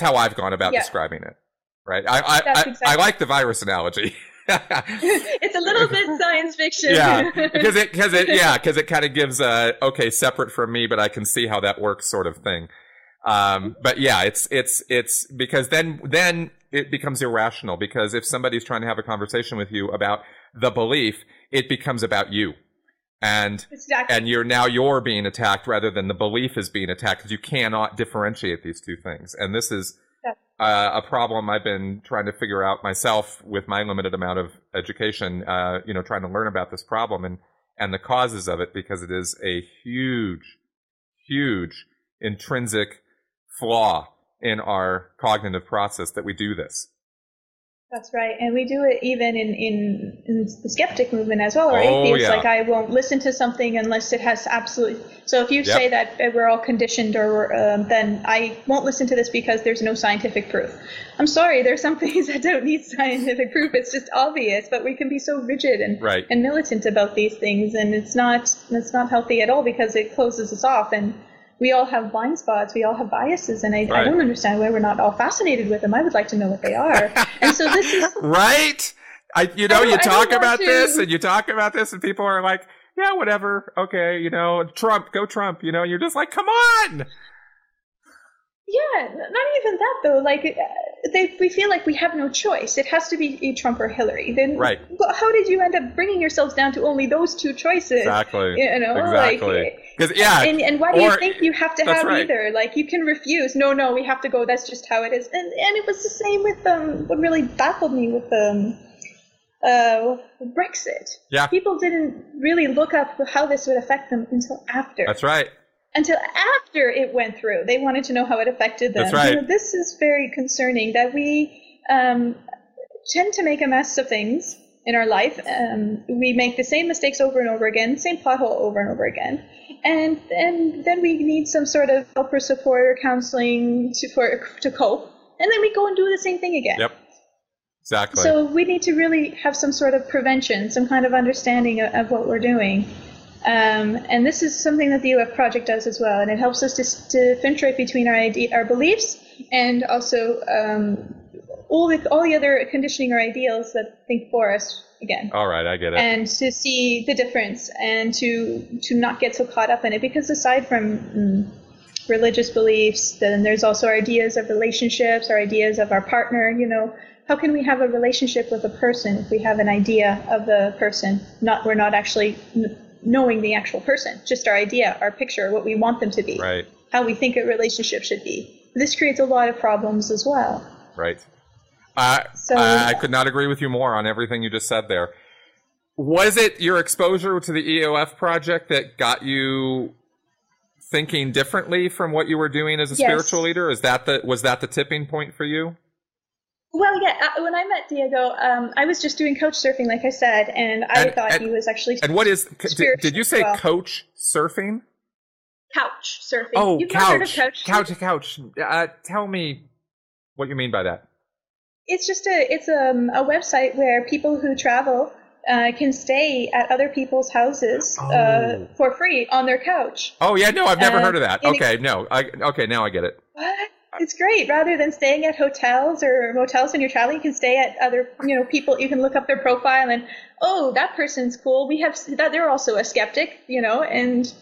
how I've gone about describing it. Right. I like the virus analogy. It's a little bit science fiction. Yeah, because it kind of gives separate from me, but I can see how that works sort of thing. But yeah, it's because then it becomes irrational, because if somebody's trying to have a conversation with you about the belief, it becomes about you. And you're being attacked rather than the belief is being attacked, because you cannot differentiate these two things. And this is a problem I've been trying to figure out myself with my limited amount of education, trying to learn about this problem and the causes of it, because it is a huge, huge intrinsic flaw in our cognitive process that we do this. That's right. And we do it even in the skeptic movement as well, or atheists. Yeah. Like, I won't listen to something unless it has absolutely... So if you say that we're all conditioned, or then I won't listen to this because there's no scientific proof. I'm sorry, there's some things that don't need scientific proof. It's just obvious, but we can be so rigid and militant about these things, and it's not healthy at all, because it closes us off. And we all have blind spots. We all have biases, and I don't understand why we're not all fascinated with them. I would like to know what they are. And so this is right. You talk about this, and people are like, yeah, whatever. Okay, Trump, go Trump. You're just like, come on. Yeah, not even that though. Like, we feel like we have no choice. It has to be Trump or Hillary. Then, how did you end up bringing yourselves down to only those two choices? Exactly. Exactly. And why do you think you have to have either? Like, you can refuse. No, we have to go. That's just how it is. And it was the same with what really baffled me with Brexit. Yeah. People didn't really look up how this would affect them until after. That's right. Until after it went through. They wanted to know how it affected them. That's right. This is very concerning, that we tend to make a mess of things in our life. We make the same mistakes over and over again, same pothole over and over again. And then we need some sort of help or support or counseling to cope. And then we go and do the same thing again. Yep. Exactly. So we need to really have some sort of prevention, some kind of understanding of what we're doing. And this is something that the UF Project does as well, and it helps us to filtrate between our beliefs and also all the other conditioning or ideals that think for us again. All right, I get it. And to see the difference and to not get so caught up in it, because aside from religious beliefs, then there's also our ideas of relationships, our ideas of our partner. How can we have a relationship with a person if we have an idea of the person? We're not actually knowing the actual person, just our idea, our picture, what we want them to be, right? How we think a relationship should be. This creates a lot of problems as well. Right. I could not agree with you more on everything you just said there. Was it your exposure to the EOF project that got you thinking differently from what you were doing as a spiritual leader? Was that the tipping point for you? Well, yeah. When I met Diego, I was just doing couch surfing, like I said, and I thought he was actually. And what is? Did you say couch surfing? Couch surfing. Oh, You've couch. Not heard of couch. Tell me what you mean by that. It's just a website where people who travel can stay at other people's houses for free on their couch. Oh yeah, no, I've never heard of that. Okay, now I get it. What? It's great. Rather than staying at hotels or motels when you're traveling, you can stay at other people. You can look up their profile and that person's cool. We have that. They're also a skeptic, and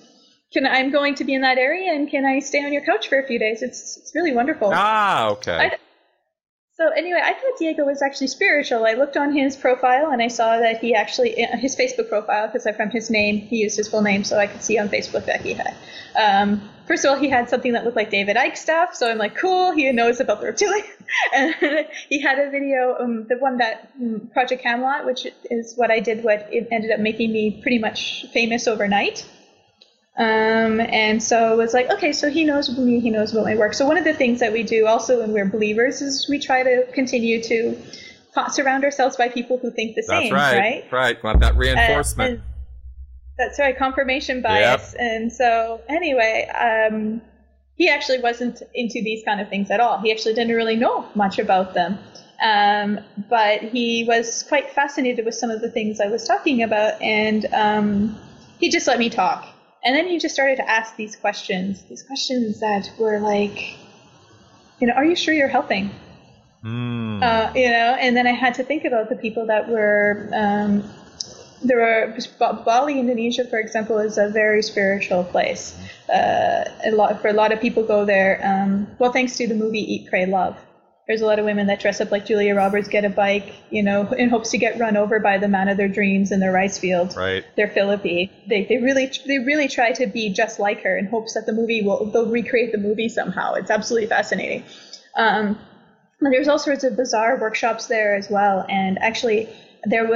I'm going to be in that area, and can I stay on your couch for a few days? It's really wonderful. Ah, okay. So anyway, I thought Diego was actually spiritual. I looked on his profile and I saw that he actually, his Facebook profile, because from his name, he used his full name, so I could see on Facebook that he had. First of all, he had something that looked like David Icke stuff, so I'm like, cool, he knows about the reptilian. And he had a video, the one that Project Camelot, which is what I did, what it ended up making me pretty much famous overnight. And so it was like, okay, so he knows me, he knows about my work. So one of the things that we do also when we're believers is we try to continue to surround ourselves by people who think the same, right? Right. Want that reinforcement. That's right, confirmation bias. Yep. And so anyway, he actually wasn't into these kind of things at all. He actually didn't really know much about them. But he was quite fascinated with some of the things I was talking about, and he just let me talk. And then he just started to ask these questions that were like, are you sure you're helping? And then I had to think about the people that were, Bali, Indonesia, for example, is a very spiritual place. A lot of people go there, thanks to the movie Eat, Pray, Love. There's a lot of women that dress up like Julia Roberts, get a bike, in hopes to get run over by the man of their dreams in their rice field. Right. They're Philippi. They really try to be just like her in hopes that they'll recreate the movie somehow. It's absolutely fascinating. There's all sorts of bizarre workshops there as well. And actually, there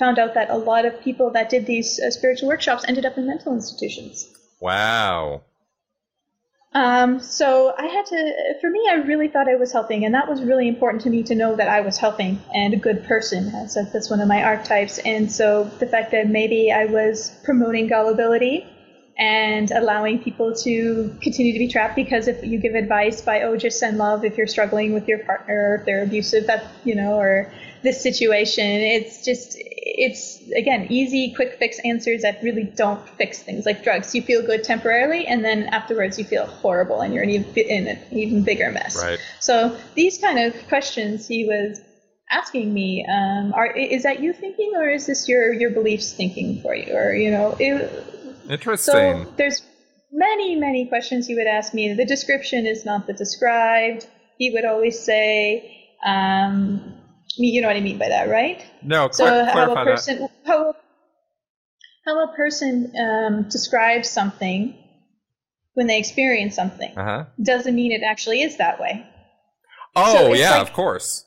found out that a lot of people that did these spiritual workshops ended up in mental institutions. Wow. So I really thought I was helping, and that was really important to me to know that I was helping and a good person. That's one of my archetypes. And so the fact that maybe I was promoting gullibility and allowing people to continue to be trapped, because if you give advice by, just send love if you're struggling with your partner, or if they're abusive, or this situation, it's again, easy, quick fix answers that really don't fix things like drugs. You feel good temporarily, and then afterwards you feel horrible and you're in an even bigger mess. Right. So these kind of questions he was asking me, is that you thinking, or is this your beliefs thinking for you? Or, Interesting. So there's many, many questions he would ask me. The description is not the described. He would always say, you know what I mean by that, right? No, so how a person describes something when they experience something doesn't mean it actually is that way. Oh, so yeah, of course.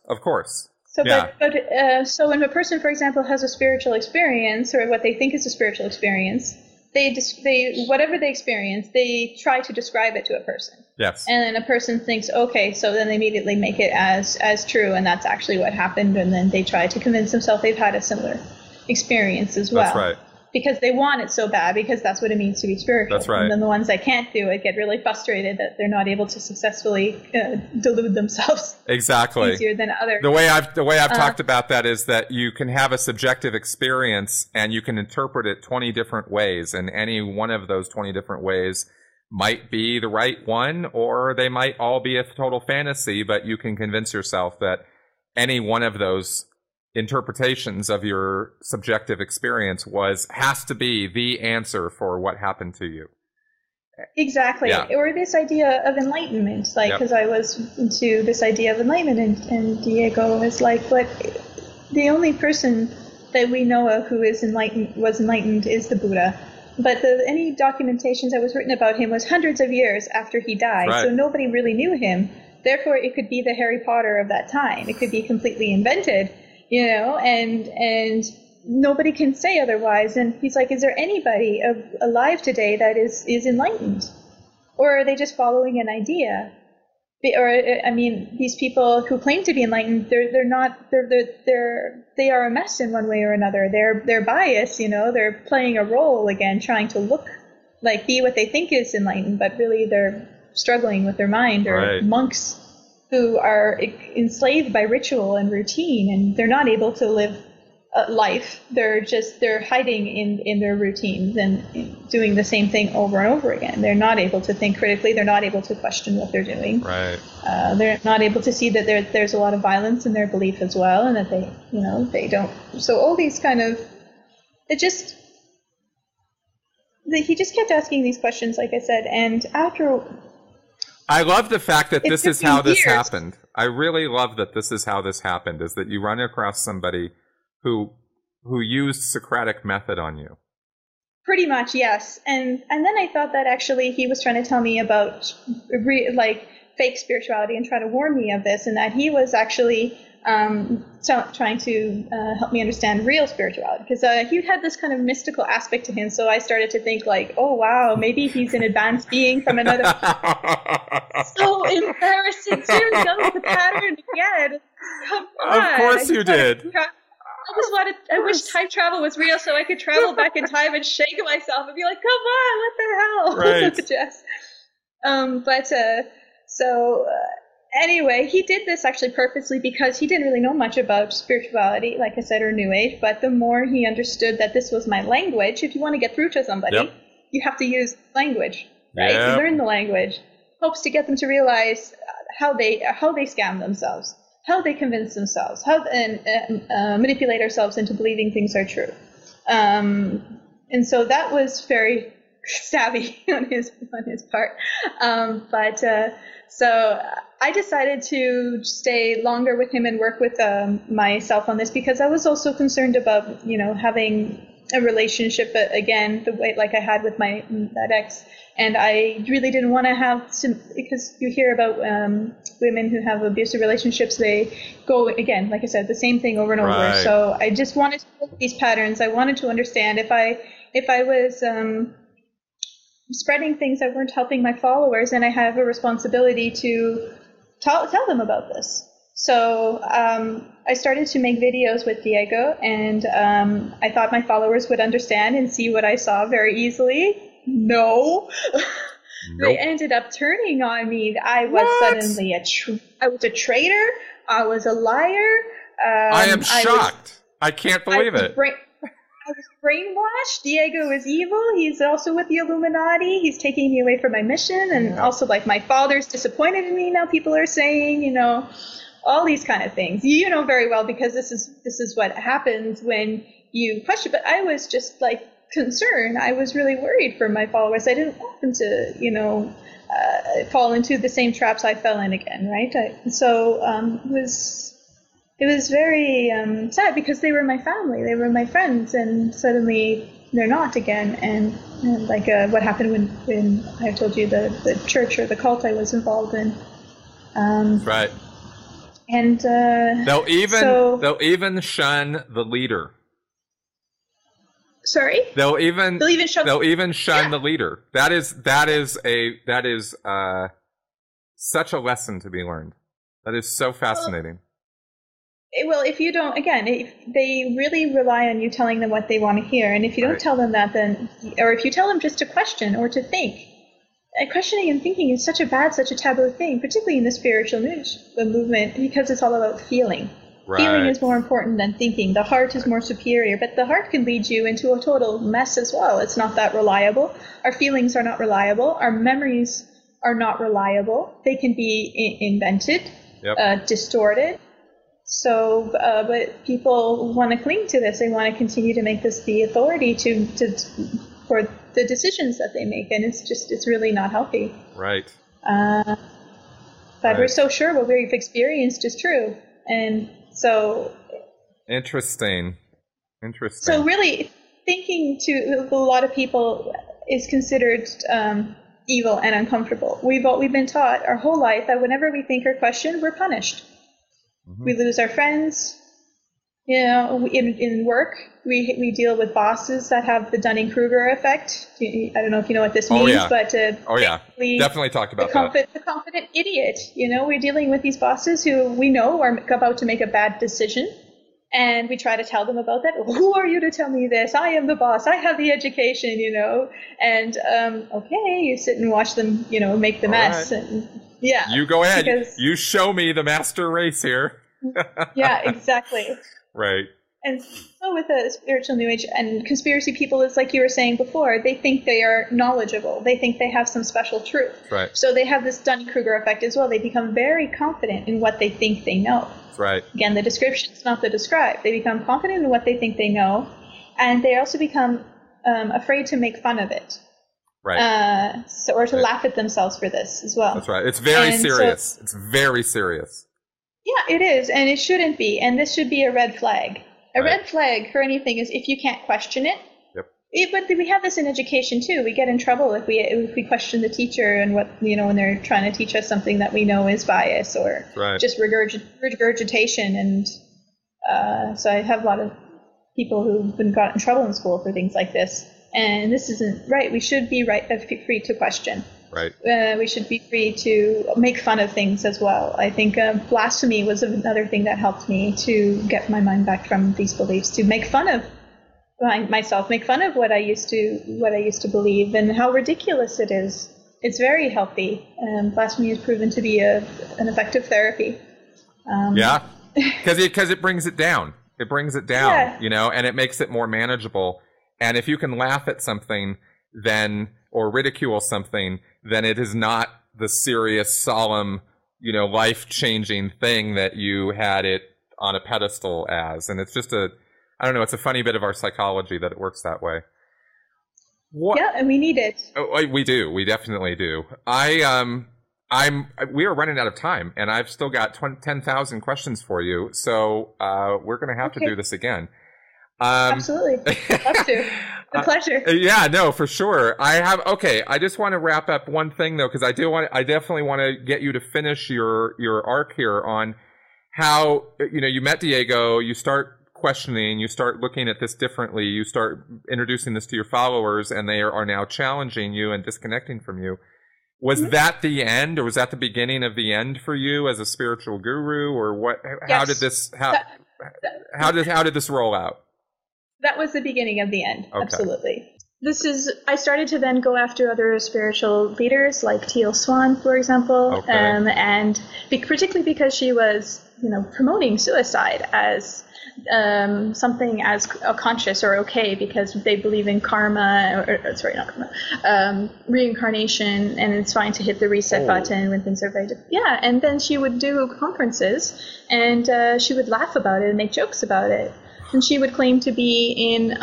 So, yeah. So when a person, for example, has a spiritual experience, or what they think is a spiritual experience, whatever they experience, they try to describe it to a person. Yes. And then a person thinks, okay, so then they immediately make it as true, and that's actually what happened, and then they try to convince themselves they've had a similar experience as well. That's right. Because they want it so bad, because that's what it means to be spiritual. That's right. And then the ones that can't do it get really frustrated that they're not able to successfully delude themselves. Exactly. Easier than others. The way I've talked about that is that you can have a subjective experience and you can interpret it 20 different ways, and any one of those 20 different ways might be the right one, or they might all be a total fantasy, but you can convince yourself that any one of those interpretations of your subjective experience has to be the answer for what happened to you. Exactly. Yeah. Or this idea of enlightenment, like, because I was into this idea of enlightenment, and Diego was like, but the only person that we know of who was enlightened is the Buddha. But any documentations that was written about him was hundreds of years after he died, so nobody really knew him. Therefore, it could be the Harry Potter of that time. It could be completely invented, and nobody can say otherwise. And he's like, is there anybody alive today that is enlightened? Or are they just following an idea? Or, I mean, these people who claim to be enlightened, they are a mess in one way or another. They're biased, they're playing a role again, trying to look like be what they think is enlightened, but really they're struggling with their mind, or monks who are enslaved by ritual and routine, and they're not able to live life. They're hiding in their routines and doing the same thing over and over again. They're not able to think critically. They're not able to question what they're doing. Right. They're not able to see that there's a lot of violence in their belief as well, and that they don't. So all these kind of, he just kept asking these questions, like I said, and after. I love the fact that this is how this happened. I really love that this is how this happened, is that you run across somebody who used Socratic method on you. Pretty much, yes. And then I thought that actually he was trying to tell me about fake spirituality and try to warn me of this, and that he was actually trying to help me understand real spirituality, because he had this kind of mystical aspect to him. So I started to think like, oh wow, maybe he's an advanced being from another. So embarrassing to go with the pattern again. Come on. Of course you did. I wish time travel was real, so I could travel back in time and shake myself and be like, come on, what the hell? Right. Jess. Anyway, he did this actually purposely because he didn't really know much about spirituality, like I said, or New Age. But the more he understood that this was my language, if you want to get through to somebody, you have to use language, right? You learn the language. Hopes to get them to realize how they scam themselves, how they convince themselves, how manipulate ourselves into believing things are true. And so that was very savvy on his part. So I decided to stay longer with him and work with myself on this, because I was also concerned about, having a relationship again, the way like I had with that ex. And I really didn't want to have because you hear about women who have abusive relationships, they go, again, like I said, the same thing over and over. So I just wanted to look these patterns. I wanted to understand if I was spreading things that weren't helping my followers, and I have a responsibility to tell them about this. So I started to make videos with Diego, and I thought my followers would understand and see what I saw very easily. No. Nope. They ended up turning on me. I was suddenly I was a traitor. I was a liar. I am shocked. I can't believe it. I was brainwashed. Diego is evil. He's also with the Illuminati. He's taking me away from my mission. And also, like, my father's disappointed in me now, people are saying, all these kind of things. You know very well, because this is what happens when you question. But I was just, like, concerned. I was really worried for my followers. I didn't want them to, fall into the same traps I fell in again, right? It was very sad, because they were my family, they were my friends, and suddenly they're not again. And like what happened when I told you the church or the cult I was involved in. Right. And they'll even shun the leader. Sorry? They'll even shun the leader. That is such a lesson to be learned. That is so fascinating. Well, if you don't, again, if they really rely on you telling them what they want to hear, and if you don't tell them that, then, or if you tell them just to question or to think, questioning and thinking is such a taboo thing, particularly in the spiritual movement, because it's all about feeling. Feeling Right. is more important than thinking. The heart is more superior, but the heart can lead you into a total mess as well. It's not that reliable. Our feelings are not reliable. Our memories are not reliable. They can be invented, distorted. So, but people want to cling to this. They want to continue to make this the authority for the decisions that they make, and it's really not healthy. Right. But we're so sure what we've experienced is true, and so interesting. So really, thinking to a lot of people is considered evil and uncomfortable. We've been taught our whole life that whenever we think or question, we're punished. Mm-hmm. We lose our friends. You know, in work, we deal with bosses that have the Dunning-Kruger effect. I don't know if you know what this means, but definitely talked about that. The confident idiot. You know, we're dealing with these bosses who we know are about to make a bad decision, and we try to tell them about that. Who are you to tell me this? I am the boss. I have the education. You know, and okay, you sit and watch them. You know, make the mess. Right. And yeah, you go ahead. You show me the master race here. Yeah, exactly. Right. And so with the spiritual New Age and conspiracy people, it's like you were saying before, they think they are knowledgeable. They think they have some special truth. Right. So they have this Dunning-Kruger effect as well. They become very confident in what they think they know. Right. Again, the description is not the described. They become confident in what they think they know, and they also become afraid to make fun of it. Right. Or to laugh at themselves for this as well. That's right. It's very serious. So, it's very serious. Yeah, it is, and it shouldn't be. And this should be a red flag. A red flag for anything is if you can't question it. Yep. But we have this in education too. We get in trouble if we question the teacher and what, you know, when they're trying to teach us something that we know is bias or just regurgitation. And so I have a lot of people who've been got in trouble in school for things like this. And this isn't right. We should be free to question. Right. We should be free to make fun of things as well. I think blasphemy was another thing that helped me to get my mind back from these beliefs, to make fun of myself, make fun of what I used to believe and how ridiculous it is. It's very healthy. Blasphemy has proven to be an effective therapy. Because it brings it down. It brings it down, you know, and it makes it more manageable. And if you can laugh at something, or ridicule something, then it is not the serious, solemn, you know, life-changing thing that you had it on a pedestal as. And it's just I don't know, it's a funny bit of our psychology that it works that way. Yeah, and we need it. Oh, we do. We definitely do. We are running out of time, and I've still got 10,000 questions for you. So we're going to have to do this again. Absolutely. Love to. A pleasure. Yeah, no, for sure. I just want to wrap up one thing though, because I definitely want to get you to finish your arc here on how, you know, you met Diego, you start questioning, you start looking at this differently, you start introducing this to your followers, and they are now challenging you and disconnecting from you. Was that the end, or was that the beginning of the end for you as a spiritual guru, or what? How did this how did this roll out? That was the beginning of the end. Okay. Absolutely. I started to then go after other spiritual leaders like Teal Swan, for example, and particularly because she was, you know, promoting suicide as something as conscious or okay, because they believe in karma, reincarnation, and it's fine to hit the reset button when things are very different. Yeah, and then she would do conferences, and she would laugh about it and make jokes about it. And she would claim to be in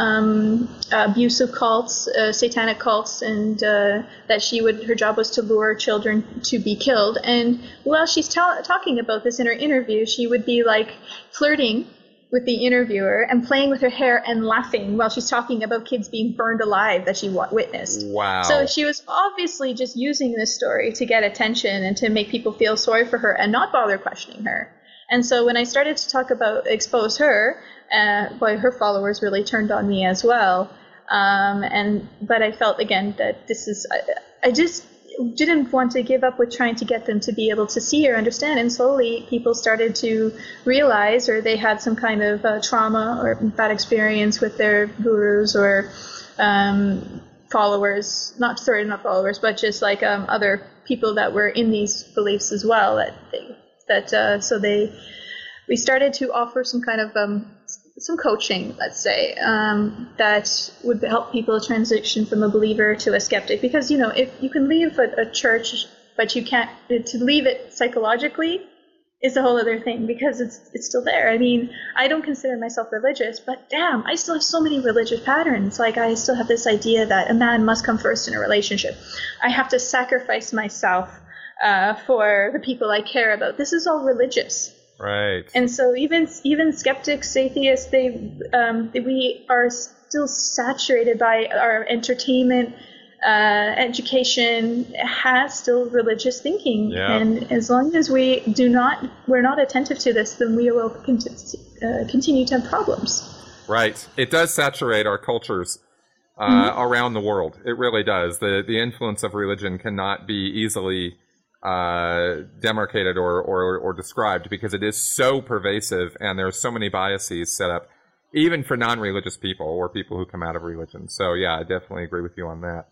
abusive cults, satanic cults, and that her job was to lure children to be killed. And while she's talking about this in her interview, she would be like flirting with the interviewer and playing with her hair and laughing while she's talking about kids being burned alive that she witnessed. Wow. So she was obviously just using this story to get attention and to make people feel sorry for her and not bother questioning her. And so when I started to expose her, her followers really turned on me as well. But I felt again that I just didn't want to give up with trying to get them to be able to see or understand. And slowly people started to realize, or they had some kind of trauma or bad experience with their gurus or followers, not followers, but just like other people that were in these beliefs as well. So they we started to offer some kind of some coaching, let's say, that would help people transition from a believer to a skeptic. Because, you know, if you can leave a church, but you can't, to leave it psychologically is a whole other thing, because it's still there. I mean, I don't consider myself religious, but damn, I still have so many religious patterns. Like, I still have this idea that a man must come first in a relationship. I have to sacrifice myself for the people I care about. This is all religious. Right. And so even skeptics, atheists, we are still saturated by our entertainment, education has still religious thinking. Yeah. And as long as we're not attentive to this, then we will continue to have problems. Right. It does saturate our cultures around the world. It really does. The influence of religion cannot be easily demarcated or described, because it is so pervasive, and there are so many biases set up, even for non-religious people or people who come out of religion. So yeah, I definitely agree with you on that.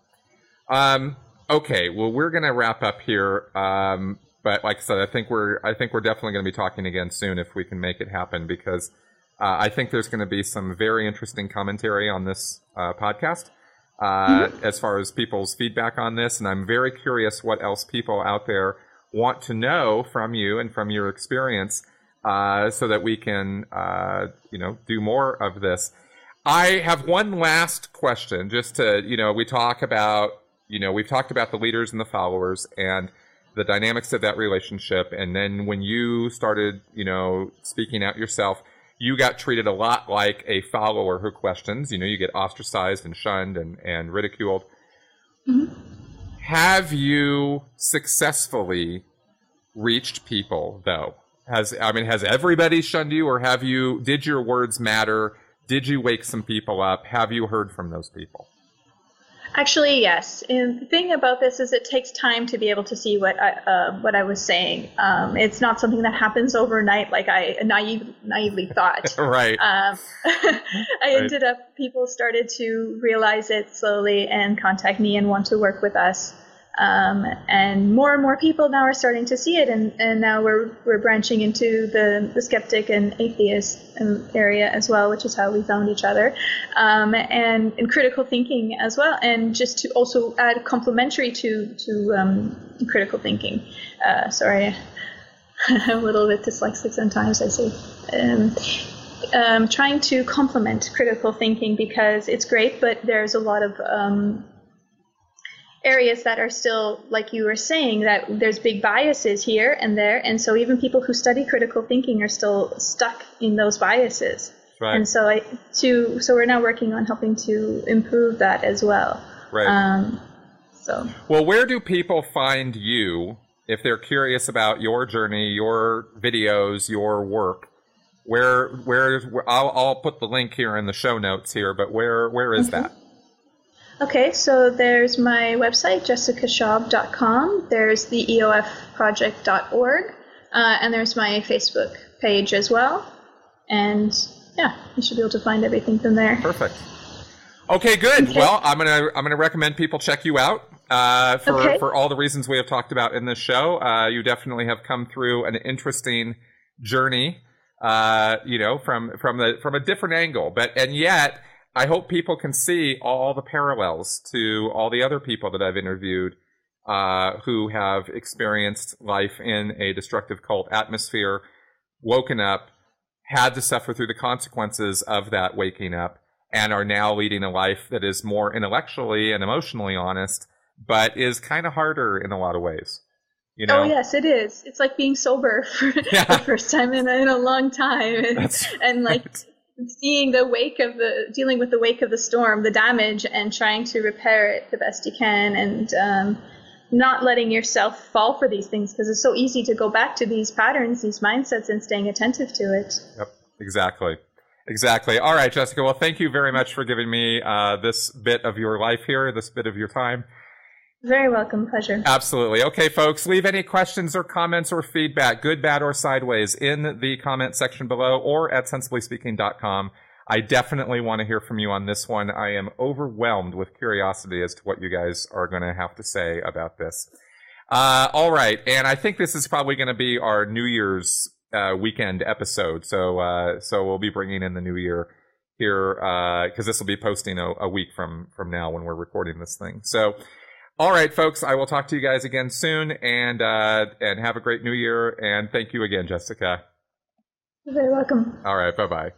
Okay, well, we're going to wrap up here. But like I said, I think we're definitely going to be talking again soon if we can make it happen, because I think there's going to be some very interesting commentary on this podcast as far as people's feedback on this. And I'm very curious what else people out there want to know from you and from your experience, so that we can, do more of this. I have one last question, just to, we've talked about the leaders and the followers and the dynamics of that relationship. And then when you started, speaking out yourself, you got treated a lot like a follower who questions. You get ostracized and shunned and ridiculed. Mm-hmm. Have you successfully reached people, though? Has everybody shunned you, or did your words matter? Did you wake some people up? Have you heard from those people? Actually, yes. And the thing about this is it takes time to be able to see what I was saying. It's not something that happens overnight, like I naively thought. Right. People started to realize it slowly and contact me and want to work with us. And more people now are starting to see it, and now we're branching into the skeptic and atheist area as well, which is how we found each other, and in critical thinking as well, and just to also add complementary to critical thinking. Sorry, I'm a little bit dyslexic sometimes, I say. Trying to complement critical thinking, because it's great, but there's a lot of areas that are still, like you were saying, that there's big biases here and there, and so even people who study critical thinking are still stuck in those biases. Right. And so we're now working on helping to improve that as well. Right. Well, where do people find you if they're curious about your journey, your videos, your work? I'll put the link here in the show notes here, but where is that? Okay, so there's my website, jessicaschab.com. There's the eofproject.org, and there's my Facebook page as well. And yeah, you should be able to find everything from there. Perfect. Okay, good. Okay. Well, I'm gonna recommend people check you out for all the reasons we have talked about in this show. You definitely have come through an interesting journey, from a different angle, and yet I hope people can see all the parallels to all the other people that I've interviewed who have experienced life in a destructive cult atmosphere, woken up, had to suffer through the consequences of that waking up, and are now leading a life that is more intellectually and emotionally honest, but is kind of harder in a lot of ways. Oh, yes, it is. It's like being sober for the first time in a long time. And like... Right. Dealing with the wake of the storm, the damage, and trying to repair it the best you can, and not letting yourself fall for these things, because it's so easy to go back to these patterns, these mindsets, and staying attentive to it. Yep, exactly. All right, Jessica. Well, thank you very much for giving me this bit of your life here, this bit of your time. Very welcome. Pleasure. Absolutely. Okay, folks, leave any questions or comments or feedback, good, bad, or sideways, in the comment section below or at sensiblyspeaking.com. I definitely want to hear from you on this one. I am overwhelmed with curiosity as to what you guys are going to have to say about this. All right. And I think this is probably going to be our New Year's weekend episode. So we'll be bringing in the new year here, because this will be posting a week from now when we're recording this thing. So, all right, folks, I will talk to you guys again soon, and have a great new year. And thank you again, Jessica. You're very welcome. All right, bye-bye.